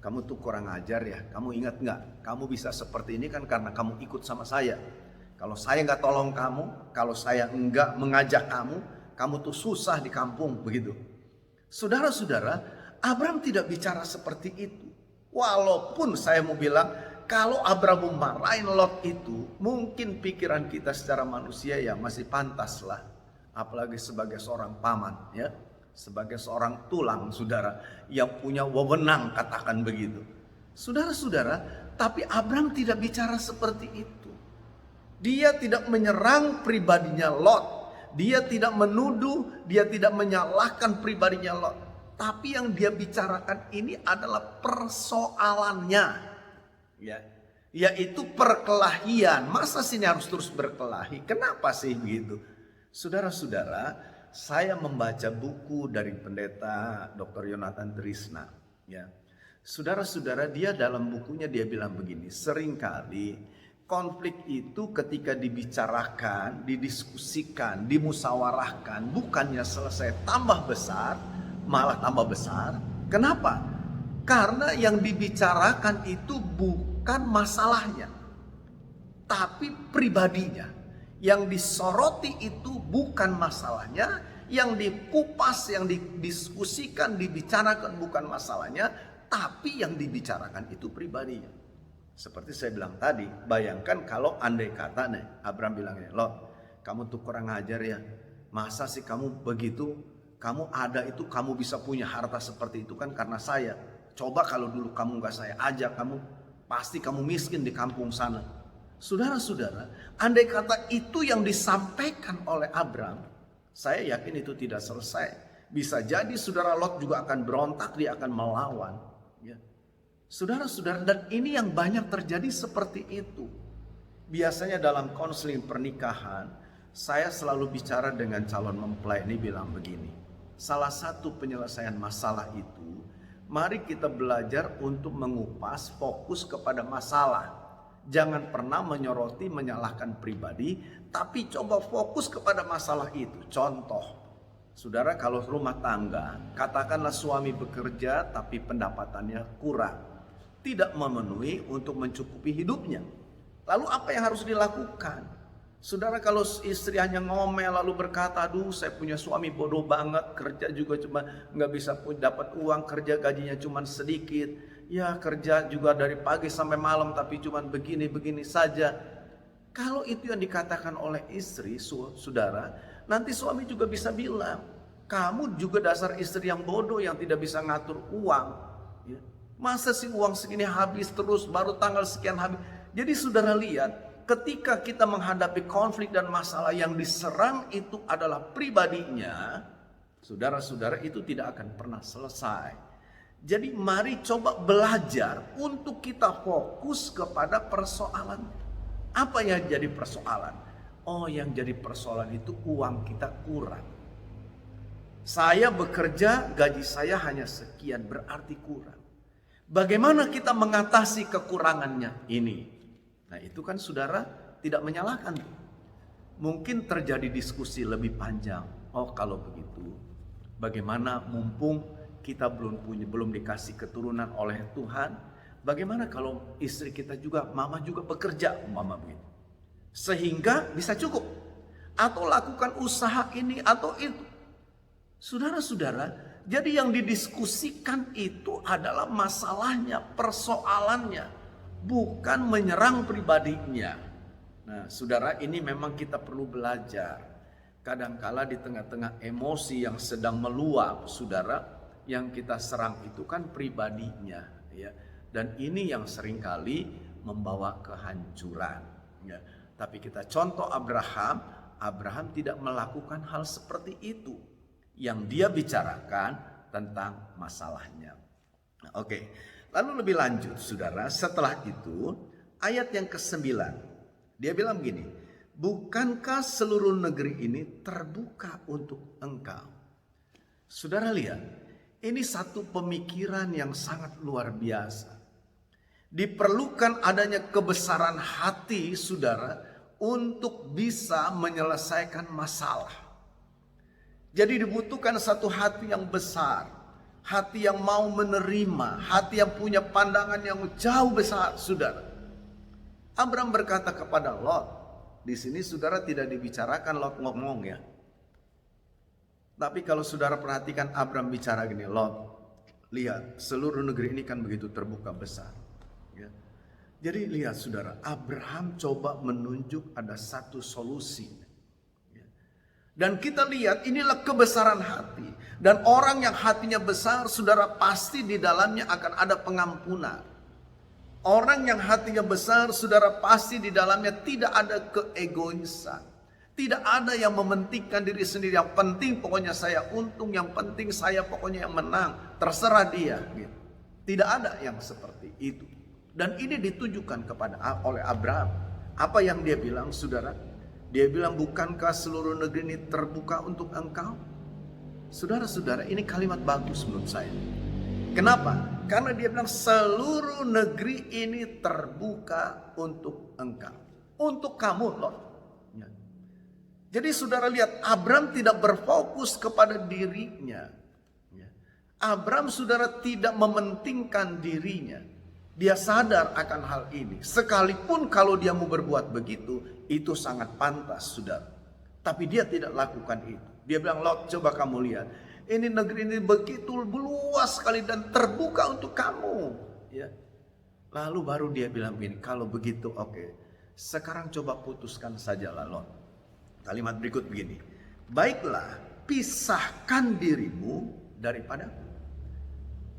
kamu tuh kurang ajar ya, kamu ingat nggak? Kamu bisa seperti ini kan karena kamu ikut sama saya. Kalau saya nggak tolong kamu, kalau saya nggak mengajak kamu, kamu tuh susah di kampung, begitu. Saudara-saudara, Abram tidak bicara seperti itu. Walaupun saya mau bilang, kalau Abram memarahin Lot itu, mungkin pikiran kita secara manusia ya masih pantas lah. Apalagi sebagai seorang paman, ya, sebagai seorang tulang, saudara, yang punya wewenang, katakan begitu. Saudara-saudara, tapi Abram tidak bicara seperti itu. Dia tidak menyerang pribadinya Lot. Dia tidak menuduh, dia tidak menyalahkan pribadinya Lot. Tapi yang dia bicarakan ini adalah persoalannya, ya, yaitu perkelahian. Masa sih ini harus terus berkelahi? Kenapa sih begitu? Saudara-saudara, saya membaca buku dari pendeta Dr. Yonathan Trisna, ya. Saudara-saudara, dia dalam bukunya dia bilang begini, seringkali konflik itu ketika dibicarakan, didiskusikan, dimusyawarahkan, bukannya selesai tambah besar, malah tambah besar. Kenapa? Karena yang dibicarakan itu bukan masalahnya, tapi pribadinya. Yang disoroti itu bukan masalahnya, yang dikupas, yang didiskusikan, dibicarakan bukan masalahnya, tapi yang dibicarakan itu pribadinya. Seperti saya bilang tadi, bayangkan kalau andai kata nih, Abram bilang ini, Lot, kamu tuh kurang ajar ya. Masa sih kamu begitu, kamu ada itu, kamu bisa punya harta seperti itu kan karena saya. Coba kalau dulu kamu gak saya ajak, pasti kamu miskin di kampung sana. Saudara-saudara, andai kata itu yang disampaikan oleh Abram, saya yakin itu tidak selesai. Bisa jadi saudara Lot juga akan berontak, dia akan melawan. Ya. Saudara-saudara, dan ini yang banyak terjadi seperti itu. Biasanya dalam konseling pernikahan, saya selalu bicara dengan calon mempelai ini bilang begini. Salah satu penyelesaian masalah itu, mari kita belajar untuk mengupas, fokus kepada masalah. Jangan pernah menyoroti, menyalahkan pribadi, tapi coba fokus kepada masalah itu. Contoh, saudara, kalau rumah tangga, katakanlah suami bekerja tapi pendapatannya kurang, tidak memenuhi untuk mencukupi hidupnya. Lalu apa yang harus dilakukan? Saudara, kalau istri hanya ngomel lalu berkata, aduh saya punya suami bodoh banget, kerja juga cuma nggak bisa dapat uang, kerja gajinya cuma sedikit, ya kerja juga dari pagi sampai malam tapi cuma begini-begini saja. Kalau itu yang dikatakan oleh istri, saudara, nanti suami juga bisa bilang, kamu juga dasar istri yang bodoh yang tidak bisa ngatur uang. Ya. Masa sih uang segini habis terus, baru tanggal sekian habis. Jadi saudara lihat, ketika kita menghadapi konflik dan masalah yang diserang itu adalah pribadinya, saudara-saudara, itu tidak akan pernah selesai. Jadi mari coba belajar untuk kita fokus kepada persoalan. Apa yang jadi persoalan? Oh, yang jadi persoalan itu uang kita kurang. Saya bekerja, gaji saya hanya sekian, berarti kurang. Bagaimana kita mengatasi kekurangannya ini? Nah, itu kan saudara tidak menyalahkan. Mungkin terjadi diskusi lebih panjang. Oh, kalau begitu, bagaimana mumpung kita belum dikasih keturunan oleh Tuhan, bagaimana kalau istri kita juga, mama juga bekerja, mama begitu, sehingga bisa cukup, atau lakukan usaha ini atau itu. Saudara-saudara, jadi yang didiskusikan itu adalah masalahnya, persoalannya, bukan menyerang pribadinya. Nah, saudara, ini memang kita perlu belajar. Kadangkala di tengah-tengah emosi yang sedang meluap, saudara, yang kita serang itu kan pribadinya, ya. Dan ini yang seringkali membawa kehancuran, ya. Tapi kita contoh Abraham tidak melakukan hal seperti itu. Yang dia bicarakan tentang masalahnya. Nah, oke. Lalu lebih lanjut, saudara, setelah itu ayat yang ke-9. Dia bilang begini, bukankah seluruh negeri ini terbuka untuk engkau? Saudara lihat, ini satu pemikiran yang sangat luar biasa. Diperlukan adanya kebesaran hati, saudara, untuk bisa menyelesaikan masalah. Jadi dibutuhkan satu hati yang besar, hati yang mau menerima, hati yang punya pandangan yang jauh besar, saudara. Abraham berkata kepada Lot, di sini saudara tidak dibicarakan Lot ngomong, ya. Tapi kalau saudara perhatikan Abraham bicara gini, Lot, lihat seluruh negeri ini kan begitu terbuka besar, ya. Jadi lihat saudara, Abraham coba menunjuk ada satu solusi. Dan kita lihat inilah kebesaran hati. Dan orang yang hatinya besar, saudara, pasti di dalamnya akan ada pengampunan. Orang yang hatinya besar, saudara, pasti di dalamnya tidak ada keegoisan. Tidak ada yang mementingkan diri sendiri. Yang penting pokoknya saya untung, yang penting saya pokoknya yang menang. Terserah dia. Gitu. Tidak ada yang seperti itu. Dan ini ditujukan oleh Abraham. Apa yang dia bilang, saudara? Dia bilang, bukankah seluruh negeri ini terbuka untuk engkau? Saudara-saudara, ini kalimat bagus menurut saya. Kenapa? Karena dia bilang seluruh negeri ini terbuka untuk engkau. Untuk kamu, Lot. Jadi saudara lihat, Abraham tidak berfokus kepada dirinya. Abraham, saudara, tidak mementingkan dirinya. Dia sadar akan hal ini. Sekalipun kalau dia mau berbuat begitu, itu sangat pantas, saudara. Tapi dia tidak lakukan itu. Dia bilang, Lot, coba kamu lihat. Ini negeri ini begitu luas sekali dan terbuka untuk kamu. Ya. Lalu baru dia bilang begini, kalau begitu oke. Sekarang coba putuskan sajalah, Lot. Kalimat berikut begini. Baiklah, pisahkan dirimu daripadaku.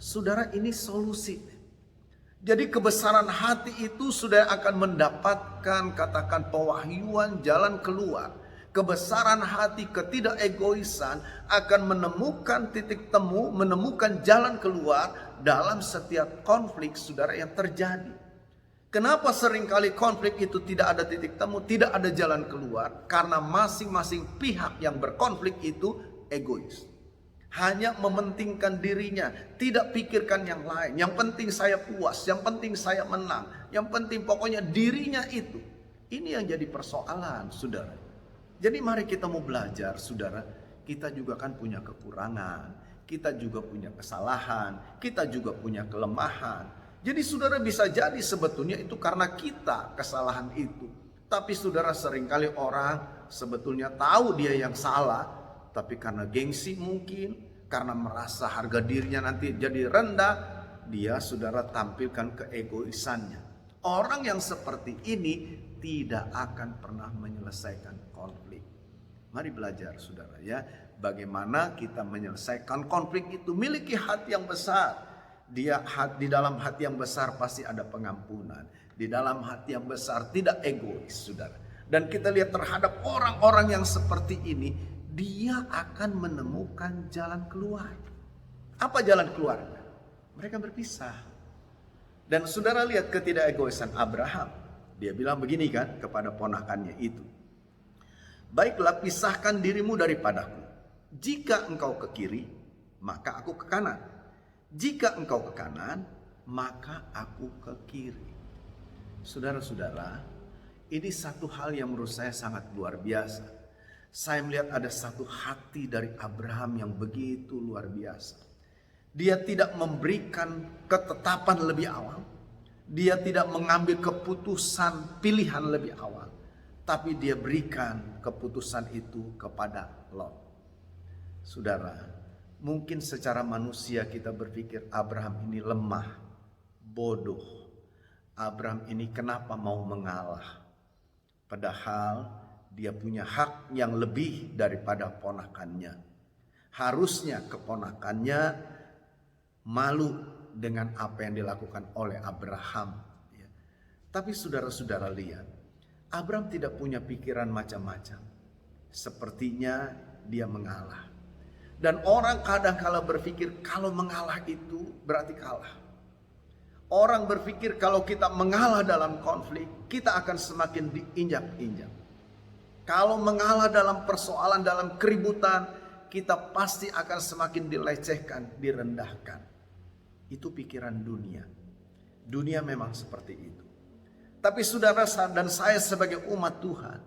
Saudara, ini solusi. Jadi kebesaran hati itu sudah akan mendapatkan, katakan, pewahyuan jalan keluar. Kebesaran hati, ketidakegoisan akan menemukan titik temu, menemukan jalan keluar dalam setiap konflik, saudara, yang terjadi. Kenapa seringkali konflik itu tidak ada titik temu, tidak ada jalan keluar? Karena masing-masing pihak yang berkonflik itu egois. Hanya mementingkan dirinya, tidak pikirkan yang lain. Yang penting saya puas, yang penting saya menang, yang penting pokoknya dirinya itu. Ini yang jadi persoalan, saudara. Jadi mari kita mau belajar, saudara. Kita juga kan punya kekurangan, kita juga punya kesalahan, kita juga punya kelemahan. Jadi saudara, bisa jadi sebetulnya itu karena kita kesalahan itu. Tapi saudara, seringkali orang sebetulnya tahu dia yang salah, tapi karena gengsi mungkin, karena merasa harga dirinya nanti jadi rendah, dia saudara tampilkan keegoisannya. Orang yang seperti ini tidak akan pernah menyelesaikan konflik. Mari belajar saudara ya, bagaimana kita menyelesaikan konflik itu. Miliki hati yang besar. Di dalam hati yang besar pasti ada pengampunan. Di dalam hati yang besar tidak egois saudara. Dan kita lihat terhadap orang-orang yang seperti ini, dia akan menemukan jalan keluar. Apa jalan keluar? Mereka berpisah. Dan saudara lihat ketidakegoisan Abraham. Dia bilang begini kan kepada ponakannya itu. Baiklah, pisahkan dirimu daripadaku. Jika engkau ke kiri, maka aku ke kanan. Jika engkau ke kanan, maka aku ke kiri. Saudara-saudara, ini satu hal yang menurut saya sangat luar biasa. Saya melihat ada satu hati dari Abraham yang begitu luar biasa. Dia tidak memberikan ketetapan lebih awal. Dia tidak mengambil keputusan pilihan lebih awal. Tapi dia berikan keputusan itu kepada Lot. Saudara, mungkin secara manusia kita berpikir Abraham ini lemah, bodoh. Abraham ini kenapa mau mengalah? Padahal dia punya hak yang lebih daripada ponakannya. Harusnya keponakannya malu dengan apa yang dilakukan oleh Abraham. Tapi saudara-saudara lihat, Abraham tidak punya pikiran macam-macam. Sepertinya dia mengalah. Dan orang kadang-kala berpikir kalau mengalah itu berarti kalah. Orang berpikir kalau kita mengalah dalam konflik, kita akan semakin diinjak-injak. Kalau mengalah dalam persoalan, dalam keributan, kita pasti akan semakin dilecehkan, direndahkan. Itu pikiran dunia. Dunia memang seperti itu. Tapi saudara dan saya sebagai umat Tuhan,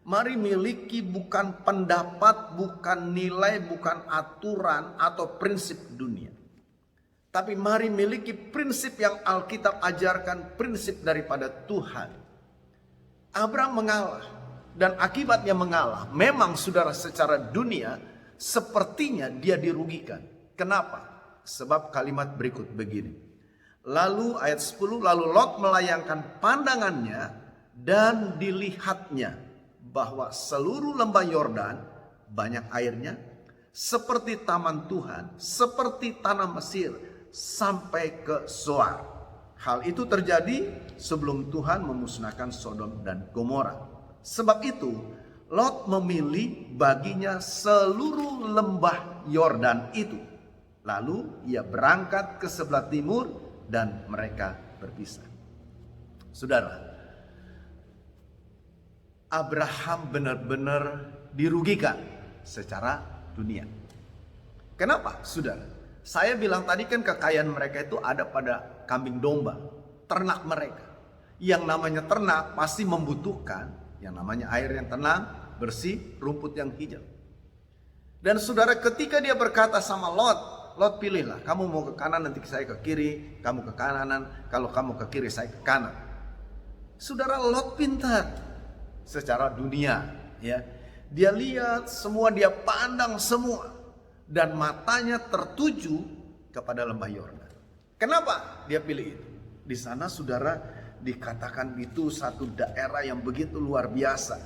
mari miliki bukan pendapat, bukan nilai, bukan aturan atau prinsip dunia. Tapi mari miliki prinsip yang Alkitab ajarkan, prinsip daripada Tuhan. Abraham mengalah dan akibatnya mengalah. Memang saudara secara dunia sepertinya dia dirugikan. Kenapa? Sebab kalimat berikut begini. Lalu ayat 10, lalu Lot melayangkan pandangannya dan dilihatnya bahwa seluruh lembah Yordan banyak airnya seperti taman Tuhan, seperti tanah Mesir sampai ke Zoar. Hal itu terjadi sebelum Tuhan memusnahkan Sodom dan Gomora. Sebab itu Lot memilih baginya seluruh lembah Yordan itu. Lalu ia berangkat ke sebelah timur dan mereka berpisah. Saudara, Abraham benar-benar dirugikan secara dunia. Kenapa, saudara? Saya bilang tadi kan kekayaan mereka itu ada pada kambing domba, ternak mereka. Yang namanya ternak pasti membutuhkan yang namanya air yang tenang, bersih, rumput yang hijau. Dan saudara, ketika dia berkata sama Lot pilihlah, kamu mau ke kanan nanti saya ke kiri, kamu ke kanan, kalau kamu ke kiri saya ke kanan. Saudara, Lot pintar secara dunia, ya. Dia lihat semua, dia pandang semua. Dan matanya tertuju kepada lembah Yordan. Kenapa dia pilih itu? Di sana saudara dikatakan itu satu daerah yang begitu luar biasa.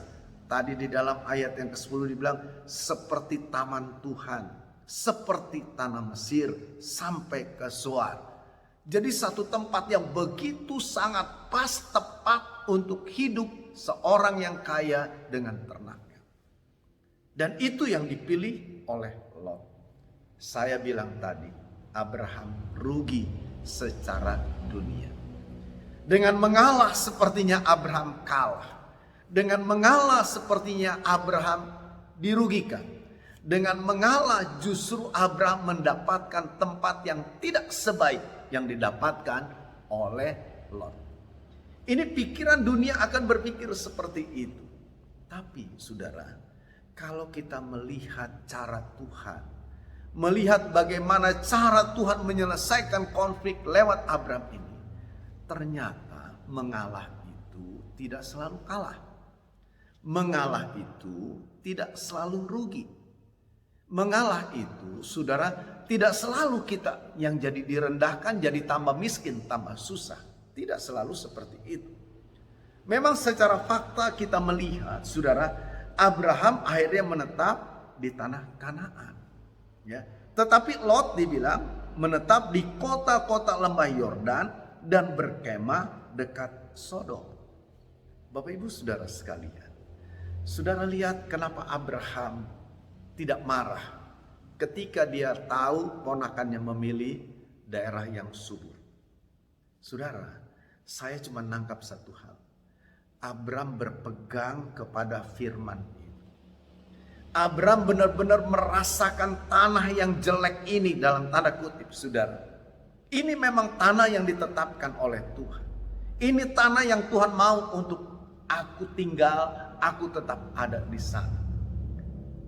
Tadi di dalam ayat yang ke-10 dibilang seperti taman Tuhan, seperti tanah Mesir sampai ke Zoar. Jadi satu tempat yang begitu sangat pas, tepat untuk hidup seorang yang kaya dengan ternaknya. Dan itu yang dipilih oleh Lot. Saya bilang tadi, Abraham rugi secara dunia. Dengan mengalah sepertinya Abraham kalah. Dengan mengalah sepertinya Abraham dirugikan. Dengan mengalah justru Abraham mendapatkan tempat yang tidak sebaik yang didapatkan oleh Lot. Ini pikiran dunia akan berpikir seperti itu. Tapi saudara, kalau kita melihat cara Tuhan, melihat bagaimana cara Tuhan menyelesaikan konflik lewat Abraham ini, ternyata mengalah itu tidak selalu kalah. mengalah itu tidak selalu rugi. Mengalah itu, saudara, tidak selalu kita yang jadi direndahkan, jadi tambah miskin, tambah susah. Tidak selalu seperti itu. Memang secara fakta kita melihat, saudara, Abraham akhirnya menetap di tanah Kanaan. Ya. Tetapi Lot dibilang menetap di kota-kota lembah Yordan dan berkemah dekat Sodom. Bapak Ibu Saudara sekalian, saudara lihat kenapa Abraham tidak marah ketika dia tahu ponakannya memilih daerah yang subur. Saudara, saya cuma nangkap satu hal. Abraham berpegang kepada firman ini. Abraham benar-benar merasakan tanah yang jelek ini dalam tanda kutip, saudara. Ini memang tanah yang ditetapkan oleh Tuhan. Ini tanah yang Tuhan mau untuk aku tinggal, aku tetap ada di sana.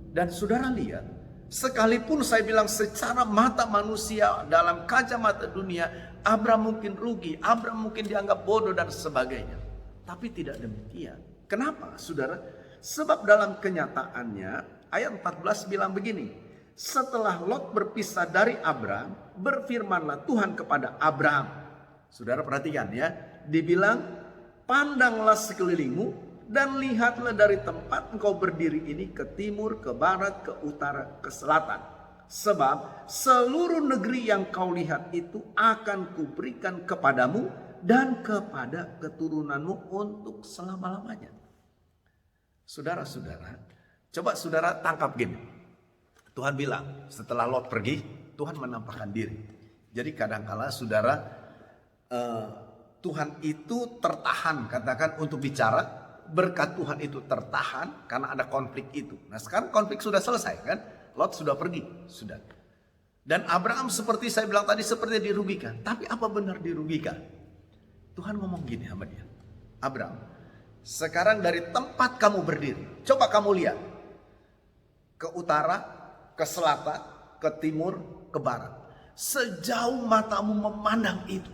Dan saudara lihat, sekalipun saya bilang secara mata manusia, dalam kacamata dunia, Abraham mungkin rugi, Abraham mungkin dianggap bodoh dan sebagainya. Tapi tidak demikian. Kenapa, saudara? Sebab dalam kenyataannya, ayat 14 bilang begini. Setelah Lot berpisah dari Abraham, berfirmanlah Tuhan kepada Abraham. Saudara perhatikan ya, dibilang, pandanglah sekelilingmu dan lihatlah dari tempat engkau berdiri ini ke timur, ke barat, ke utara, ke selatan. Sebab seluruh negeri yang kau lihat itu akan kuberikan kepadamu dan kepada keturunanmu untuk selama-lamanya. Saudara-saudara, coba saudara tangkap gini. Tuhan bilang setelah Lot pergi, Tuhan menampakkan diri. Jadi kadangkala saudara, Tuhan itu tertahan, katakan untuk bicara, berkat Tuhan itu tertahan karena ada konflik itu. Nah sekarang konflik sudah selesai kan, Lot sudah pergi, sudah. Dan Abraham seperti saya bilang tadi seperti dirugikan. Tapi apa benar dirugikan? Tuhan ngomong gini sama dia, Abraham, sekarang dari tempat kamu berdiri, coba kamu lihat ke utara, ke selatan, ke timur, ke barat. Sejauh matamu memandang itu.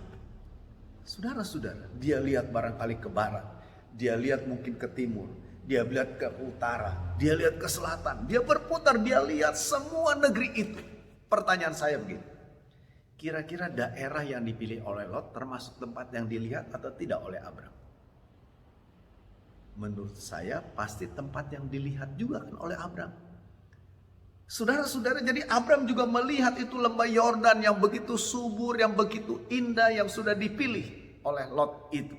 Saudara-saudara, dia lihat barangkali ke barat, dia lihat mungkin ke timur, dia lihat ke utara, dia lihat ke selatan, dia berputar, dia lihat semua negeri itu. Pertanyaan saya begini, kira-kira daerah yang dipilih oleh Lot termasuk tempat yang dilihat atau tidak oleh Abraham? Menurut saya pasti tempat yang dilihat juga kan oleh Abraham. Saudara-saudara, jadi Abraham juga melihat itu lembah Yordan yang begitu subur, yang begitu indah, yang sudah dipilih oleh Lot itu.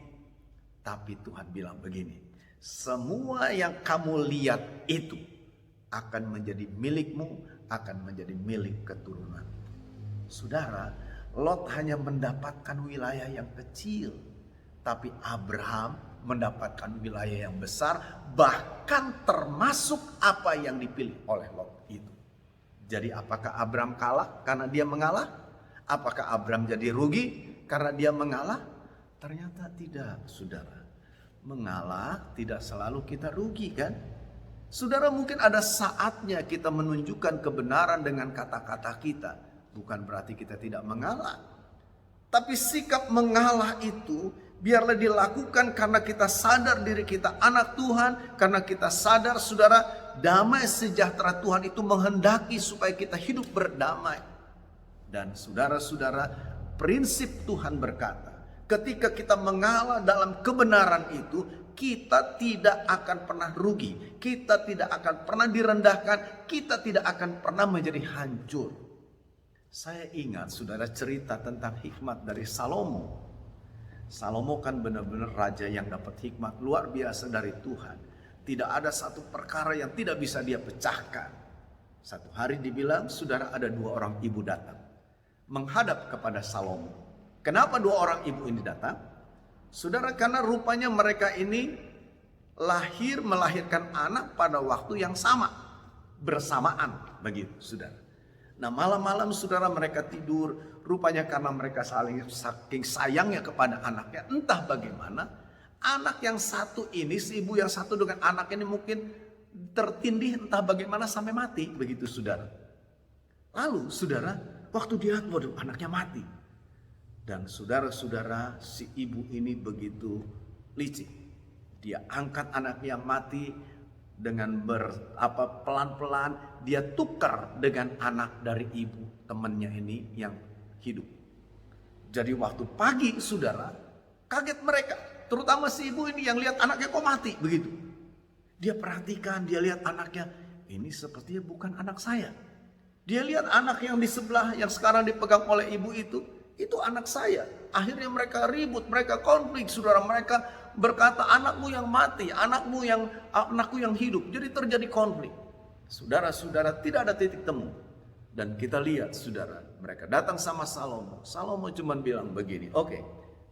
Tapi Tuhan bilang begini, semua yang kamu lihat itu akan menjadi milikmu, akan menjadi milik keturunan. Saudara, Lot hanya mendapatkan wilayah yang kecil, tapi Abraham mendapatkan wilayah yang besar, bahkan termasuk apa yang dipilih oleh Lot itu. Jadi apakah Abraham kalah karena dia mengalah? Apakah Abraham jadi rugi karena dia mengalah? Ternyata tidak, saudara. Mengalah tidak selalu kita rugi kan? Saudara, mungkin ada saatnya kita menunjukkan kebenaran dengan kata-kata kita. Bukan berarti kita tidak mengalah. Tapi sikap mengalah itu biarlah dilakukan karena kita sadar diri kita anak Tuhan. Karena kita sadar, saudara, damai sejahtera Tuhan itu menghendaki supaya kita hidup berdamai. Dan saudara-saudara, prinsip Tuhan berkata, ketika kita mengalah dalam kebenaran itu, kita tidak akan pernah rugi. Kita tidak akan pernah direndahkan. Kita tidak akan pernah menjadi hancur. Saya ingat saudara cerita tentang hikmat dari Salomo. Salomo kan benar-benar raja yang dapat hikmat luar biasa dari Tuhan. Tidak ada satu perkara yang tidak bisa dia pecahkan. Satu hari dibilang, saudara, ada 2 orang ibu datang menghadap kepada Salomo. Kenapa 2 orang ibu ini datang? Saudara, karena rupanya mereka ini melahirkan anak pada waktu yang sama, bersamaan begitu, saudara. Nah, malam-malam saudara mereka tidur, rupanya karena mereka saking sayangnya kepada anaknya, entah bagaimana anak yang satu ini, si ibu yang satu dengan anak ini mungkin tertindih entah bagaimana sampai mati, begitu saudara. Lalu saudara, waktu dia lihat, waduh, anaknya mati. Dan saudara-saudara, si ibu ini begitu licik. Dia angkat anaknya yang mati, dengan pelan-pelan dia tukar dengan anak dari ibu temannya ini yang hidup. Jadi waktu pagi saudara, kaget mereka, terutama si ibu ini yang lihat anaknya kok mati begitu. Dia perhatikan, dia lihat anaknya, ini sepertinya bukan anak saya. Dia lihat anak yang di sebelah yang sekarang dipegang oleh ibu itu anak saya. Akhirnya mereka ribut, mereka konflik, saudara. Mereka berkata, anakmu yang mati, anakku yang hidup. Jadi terjadi konflik. Saudara-saudara, tidak ada titik temu. Dan kita lihat, saudara, mereka datang sama Salomo. Salomo cuma bilang begini, oke.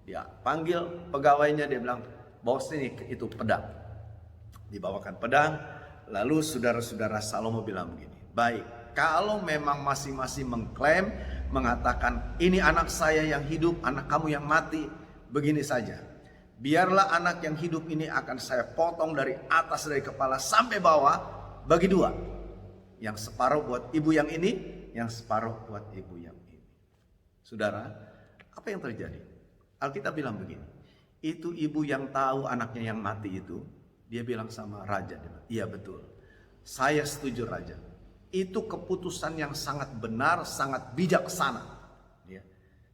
Dia panggil pegawainya, dia bilang, bawa sini itu pedang. Dibawakan pedang. Lalu saudara-saudara, Salomo bilang begini, baik, kalau memang masing-masing mengklaim, mengatakan ini anak saya yang hidup, anak kamu yang mati, begini saja. Biarlah anak yang hidup ini akan saya potong dari atas, dari kepala sampai bawah, bagi dua. Yang separuh buat ibu yang ini, yang separuh buat ibu yang ini. Saudara, apa yang terjadi? Alkitab bilang begini, itu ibu yang tahu anaknya yang mati itu, dia bilang sama raja, iya betul, saya setuju raja. Itu keputusan yang sangat benar, sangat bijaksana. Ya.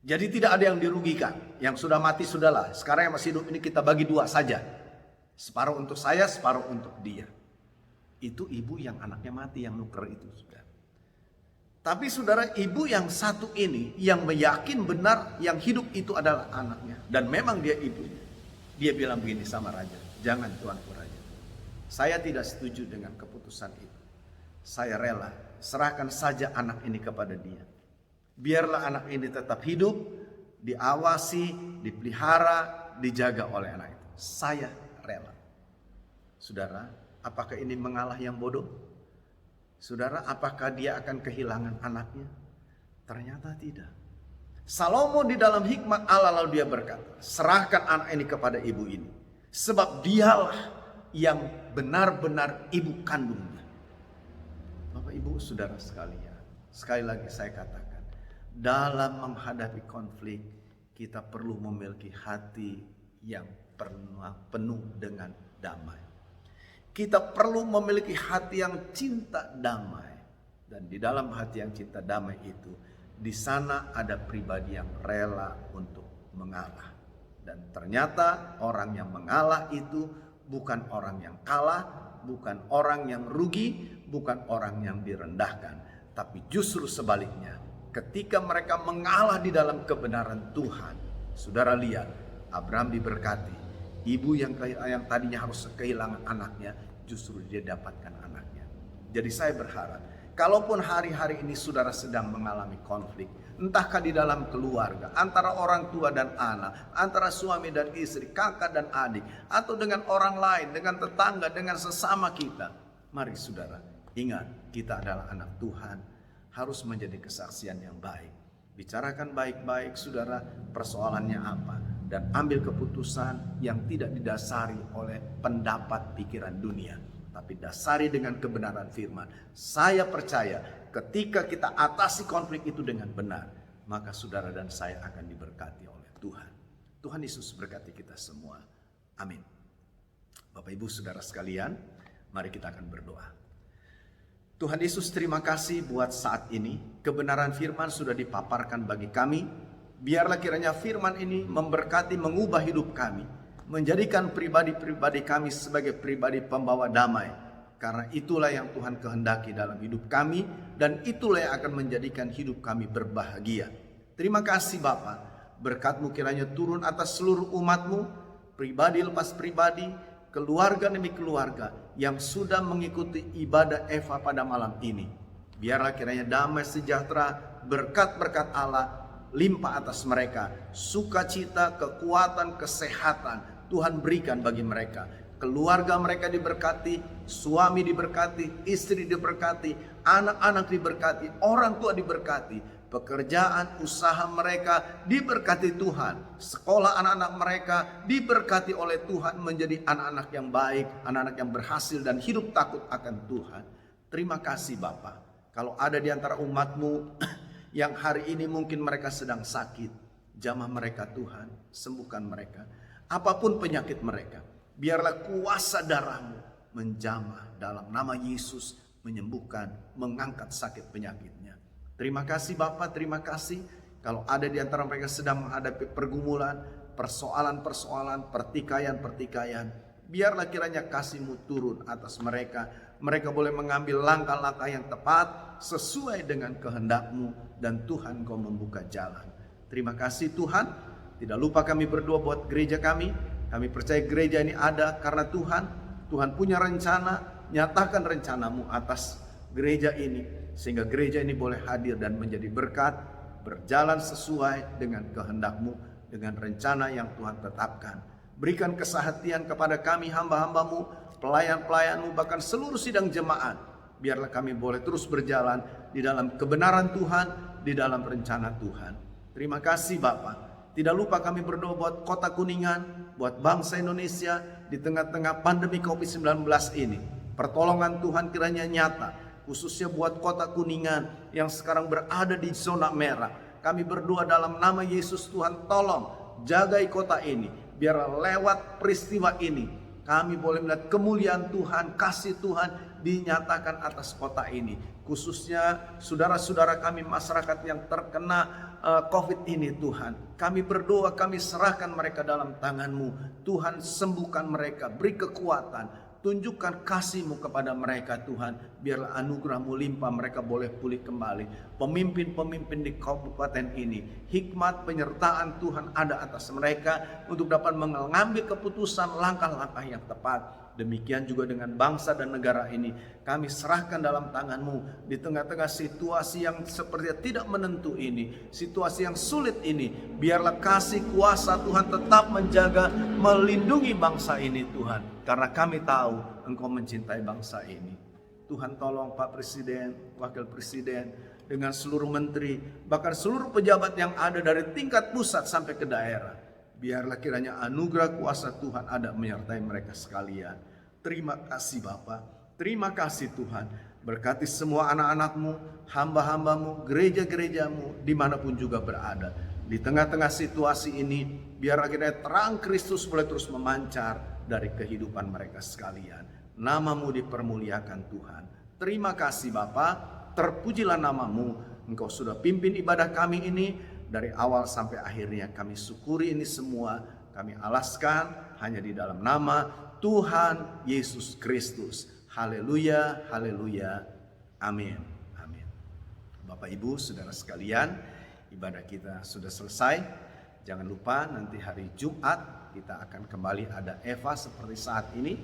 Jadi tidak ada yang dirugikan. Yang sudah mati sudahlah. Sekarang yang masih hidup ini kita bagi dua saja. Separuh untuk saya, separuh untuk dia. Itu ibu yang anaknya mati, yang nuker itu. Saudara. Tapi saudara, ibu yang satu ini, yang meyakin benar yang hidup itu adalah anaknya. Dan memang dia ibunya. Dia bilang begini sama raja, jangan tuanku raja. Saya tidak setuju dengan keputusan itu. Saya rela, serahkan saja anak ini kepada dia. Biarlah anak ini tetap hidup, diawasi, dipelihara, dijaga oleh anak itu. Saya rela. Saudara, apakah ini mengalah yang bodoh? Saudara, apakah dia akan kehilangan anaknya? Ternyata tidak. Salomo di dalam hikmat Allah lalu dia berkata, serahkan anak ini kepada ibu ini. Sebab dialah yang benar-benar ibu kandungnya. Bapak Ibu Saudara sekalian, sekali lagi saya katakan, dalam menghadapi konflik kita perlu memiliki hati yang penuh dengan damai. Kita perlu memiliki hati yang cinta damai. Dan di dalam hati yang cinta damai itu, di sana ada pribadi yang rela untuk mengalah. Dan ternyata orang yang mengalah itu bukan orang yang kalah, bukan orang yang rugi, bukan orang yang direndahkan, tapi justru sebaliknya. Ketika mereka mengalah di dalam kebenaran Tuhan, saudara lihat, Abraham diberkati. Ibu yang tadinya harus kehilangan anaknya, justru dia dapatkan anaknya. Jadi saya berharap, kalaupun hari-hari ini saudara sedang mengalami konflik, entahkah di dalam keluarga, antara orang tua dan anak, antara suami dan istri, kakak dan adik, atau dengan orang lain, dengan tetangga, dengan sesama kita. Mari saudara, ingat kita adalah anak Tuhan, harus menjadi kesaksian yang baik. Bicarakan baik-baik saudara persoalannya apa, dan ambil keputusan yang tidak didasari oleh pendapat pikiran dunia, tapi dasari dengan kebenaran firman. Saya percaya ketika kita atasi konflik itu dengan benar, maka saudara dan saya akan diberkati oleh Tuhan. Tuhan Yesus berkati kita semua. Amin. Bapak Ibu Saudara sekalian, mari kita akan berdoa. Tuhan Yesus, terima kasih buat saat ini. Kebenaran firman sudah dipaparkan bagi kami. Biarlah kiranya firman ini memberkati, mengubah hidup kami, menjadikan pribadi-pribadi kami sebagai pribadi pembawa damai. Karena itulah yang Tuhan kehendaki dalam hidup kami, dan itulah yang akan menjadikan hidup kami berbahagia. Terima kasih Bapa, berkat-Mu kiranya turun atas seluruh umat-Mu, pribadi lepas pribadi, keluarga demi keluarga yang sudah mengikuti ibadah Eva pada malam ini. Biarlah kiranya damai sejahtera, berkat-berkat Allah limpah atas mereka. Sukacita, kekuatan, kesehatan Tuhan berikan bagi mereka. Keluarga mereka diberkati, suami diberkati, istri diberkati, anak-anak diberkati, orang tua diberkati. Pekerjaan, usaha mereka diberkati Tuhan. Sekolah anak-anak mereka diberkati oleh Tuhan menjadi anak-anak yang baik, anak-anak yang berhasil dan hidup takut akan Tuhan. Terima kasih Bapa. Kalau ada di antara umat-Mu yang hari ini mungkin mereka sedang sakit, jamah mereka Tuhan, sembuhkan mereka. Apapun penyakit mereka, biarlah kuasa darah-Mu menjamah dalam nama Yesus, menyembuhkan, mengangkat sakit penyakitnya. Terima kasih Bapa, terima kasih. Kalau ada di antara mereka sedang menghadapi pergumulan, persoalan-persoalan, pertikaian-pertikaian, biarlah kiranya kasih-Mu turun atas mereka. Mereka boleh mengambil langkah-langkah yang tepat sesuai dengan kehendak-Mu, dan Tuhan Kau membuka jalan. Terima kasih Tuhan. Tidak lupa kami berdoa buat gereja kami. Kami percaya gereja ini ada karena Tuhan. Tuhan punya rencana, nyatakan rencana-Mu atas gereja ini, sehingga gereja ini boleh hadir dan menjadi berkat, berjalan sesuai dengan kehendak-Mu, dengan rencana yang Tuhan tetapkan. Berikan kesehatan kepada kami hamba-hamba-Mu, pelayan-pelayan-Mu, bahkan seluruh sidang jemaat. Biarlah kami boleh terus berjalan di dalam kebenaran Tuhan, di dalam rencana Tuhan. Terima kasih Bapa. Tidak lupa kami berdoa buat Kota Kuningan, buat bangsa Indonesia di tengah-tengah pandemi COVID-19 ini. Pertolongan Tuhan kiranya nyata, khususnya buat Kota Kuningan yang sekarang berada di zona merah. Kami berdoa dalam nama Yesus, Tuhan tolong jagai kota ini. Biar lewat peristiwa ini kami boleh melihat kemuliaan Tuhan, kasih Tuhan dinyatakan atas kota ini. Khususnya saudara-saudara kami masyarakat yang terkena COVID ini Tuhan. Kami berdoa, kami serahkan mereka dalam tangan-Mu. Tuhan sembuhkan mereka, beri kekuatan. Tunjukkan kasih-Mu kepada mereka Tuhan. Biarlah anugerah-Mu limpah, mereka boleh pulih kembali. Pemimpin-pemimpin di kabupaten ini, hikmat penyertaan Tuhan ada atas mereka untuk dapat mengambil keputusan langkah-langkah yang tepat. Demikian juga dengan bangsa dan negara ini. Kami serahkan dalam tangan-Mu di tengah-tengah situasi yang sepertinya tidak menentu ini, situasi yang sulit ini. Biarlah kasih kuasa Tuhan tetap menjaga, melindungi bangsa ini Tuhan. Karena kami tahu Engkau mencintai bangsa ini. Tuhan tolong Pak Presiden, Wakil Presiden, dengan seluruh menteri, bahkan seluruh pejabat yang ada dari tingkat pusat sampai ke daerah. Biarlah kiranya anugerah kuasa Tuhan ada menyertai mereka sekalian. Terima kasih Bapa, terima kasih Tuhan. Berkati semua anak-anak-Mu, hamba-hamba-Mu, gereja-gereja-Mu, dimanapun juga berada. Di tengah-tengah situasi ini, biar akhirnya terang Kristus boleh terus memancar dari kehidupan mereka sekalian. Nama-Mu dipermuliakan Tuhan. Terima kasih Bapa, terpujilah nama-Mu. Engkau sudah pimpin ibadah kami ini dari awal sampai akhirnya. Kami syukuri ini semua, kami alaskan hanya di dalam nama Tuhan Yesus Kristus. Haleluya, haleluya, amin, amin. Bapak Ibu, saudara sekalian, ibadah kita sudah selesai. Jangan lupa nanti hari Jumat kita akan kembali ada Eva seperti saat ini.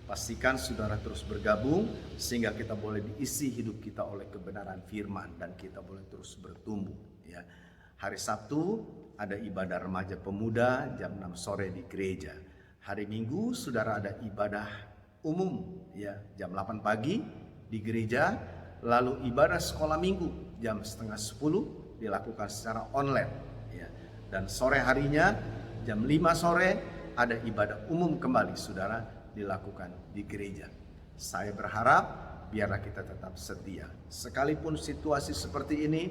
Pastikan saudara terus bergabung sehingga kita boleh diisi hidup kita oleh kebenaran firman dan kita boleh terus bertumbuh. Ya. Hari Sabtu ada ibadah remaja pemuda jam 6 sore di gereja. Hari Minggu saudara ada ibadah umum ya jam 8 pagi di gereja, lalu ibadah sekolah minggu jam setengah 10 dilakukan secara online ya. Dan sore harinya jam 5 sore ada ibadah umum kembali saudara dilakukan di gereja. Saya berharap biarlah kita tetap setia. Sekalipun situasi seperti ini,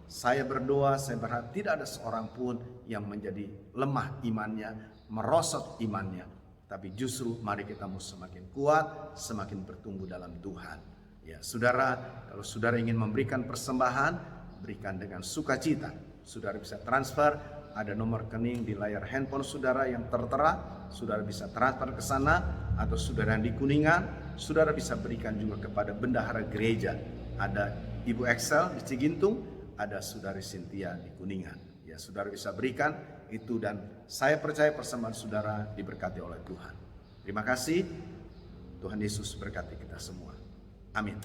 saya berdoa, saya berharap tidak ada seorang pun yang menjadi lemah imannya, merosot imannya, tapi justru mari kita mau semakin kuat, semakin bertumbuh dalam Tuhan. Ya, saudara, kalau saudara ingin memberikan persembahan, berikan dengan sukacita. Saudara bisa transfer, ada nomor rekening di layar handphone saudara yang tertera. Saudara bisa transfer ke sana, atau saudara yang di Kuningan, saudara bisa berikan juga kepada bendahara gereja. Ada Ibu Excel di Cigintung, ada Saudari Cynthia di Kuningan. Ya, saudara bisa berikan itu dan saya percaya persembahan saudara diberkati oleh Tuhan. Terima kasih. Tuhan Yesus berkati kita semua. Amin.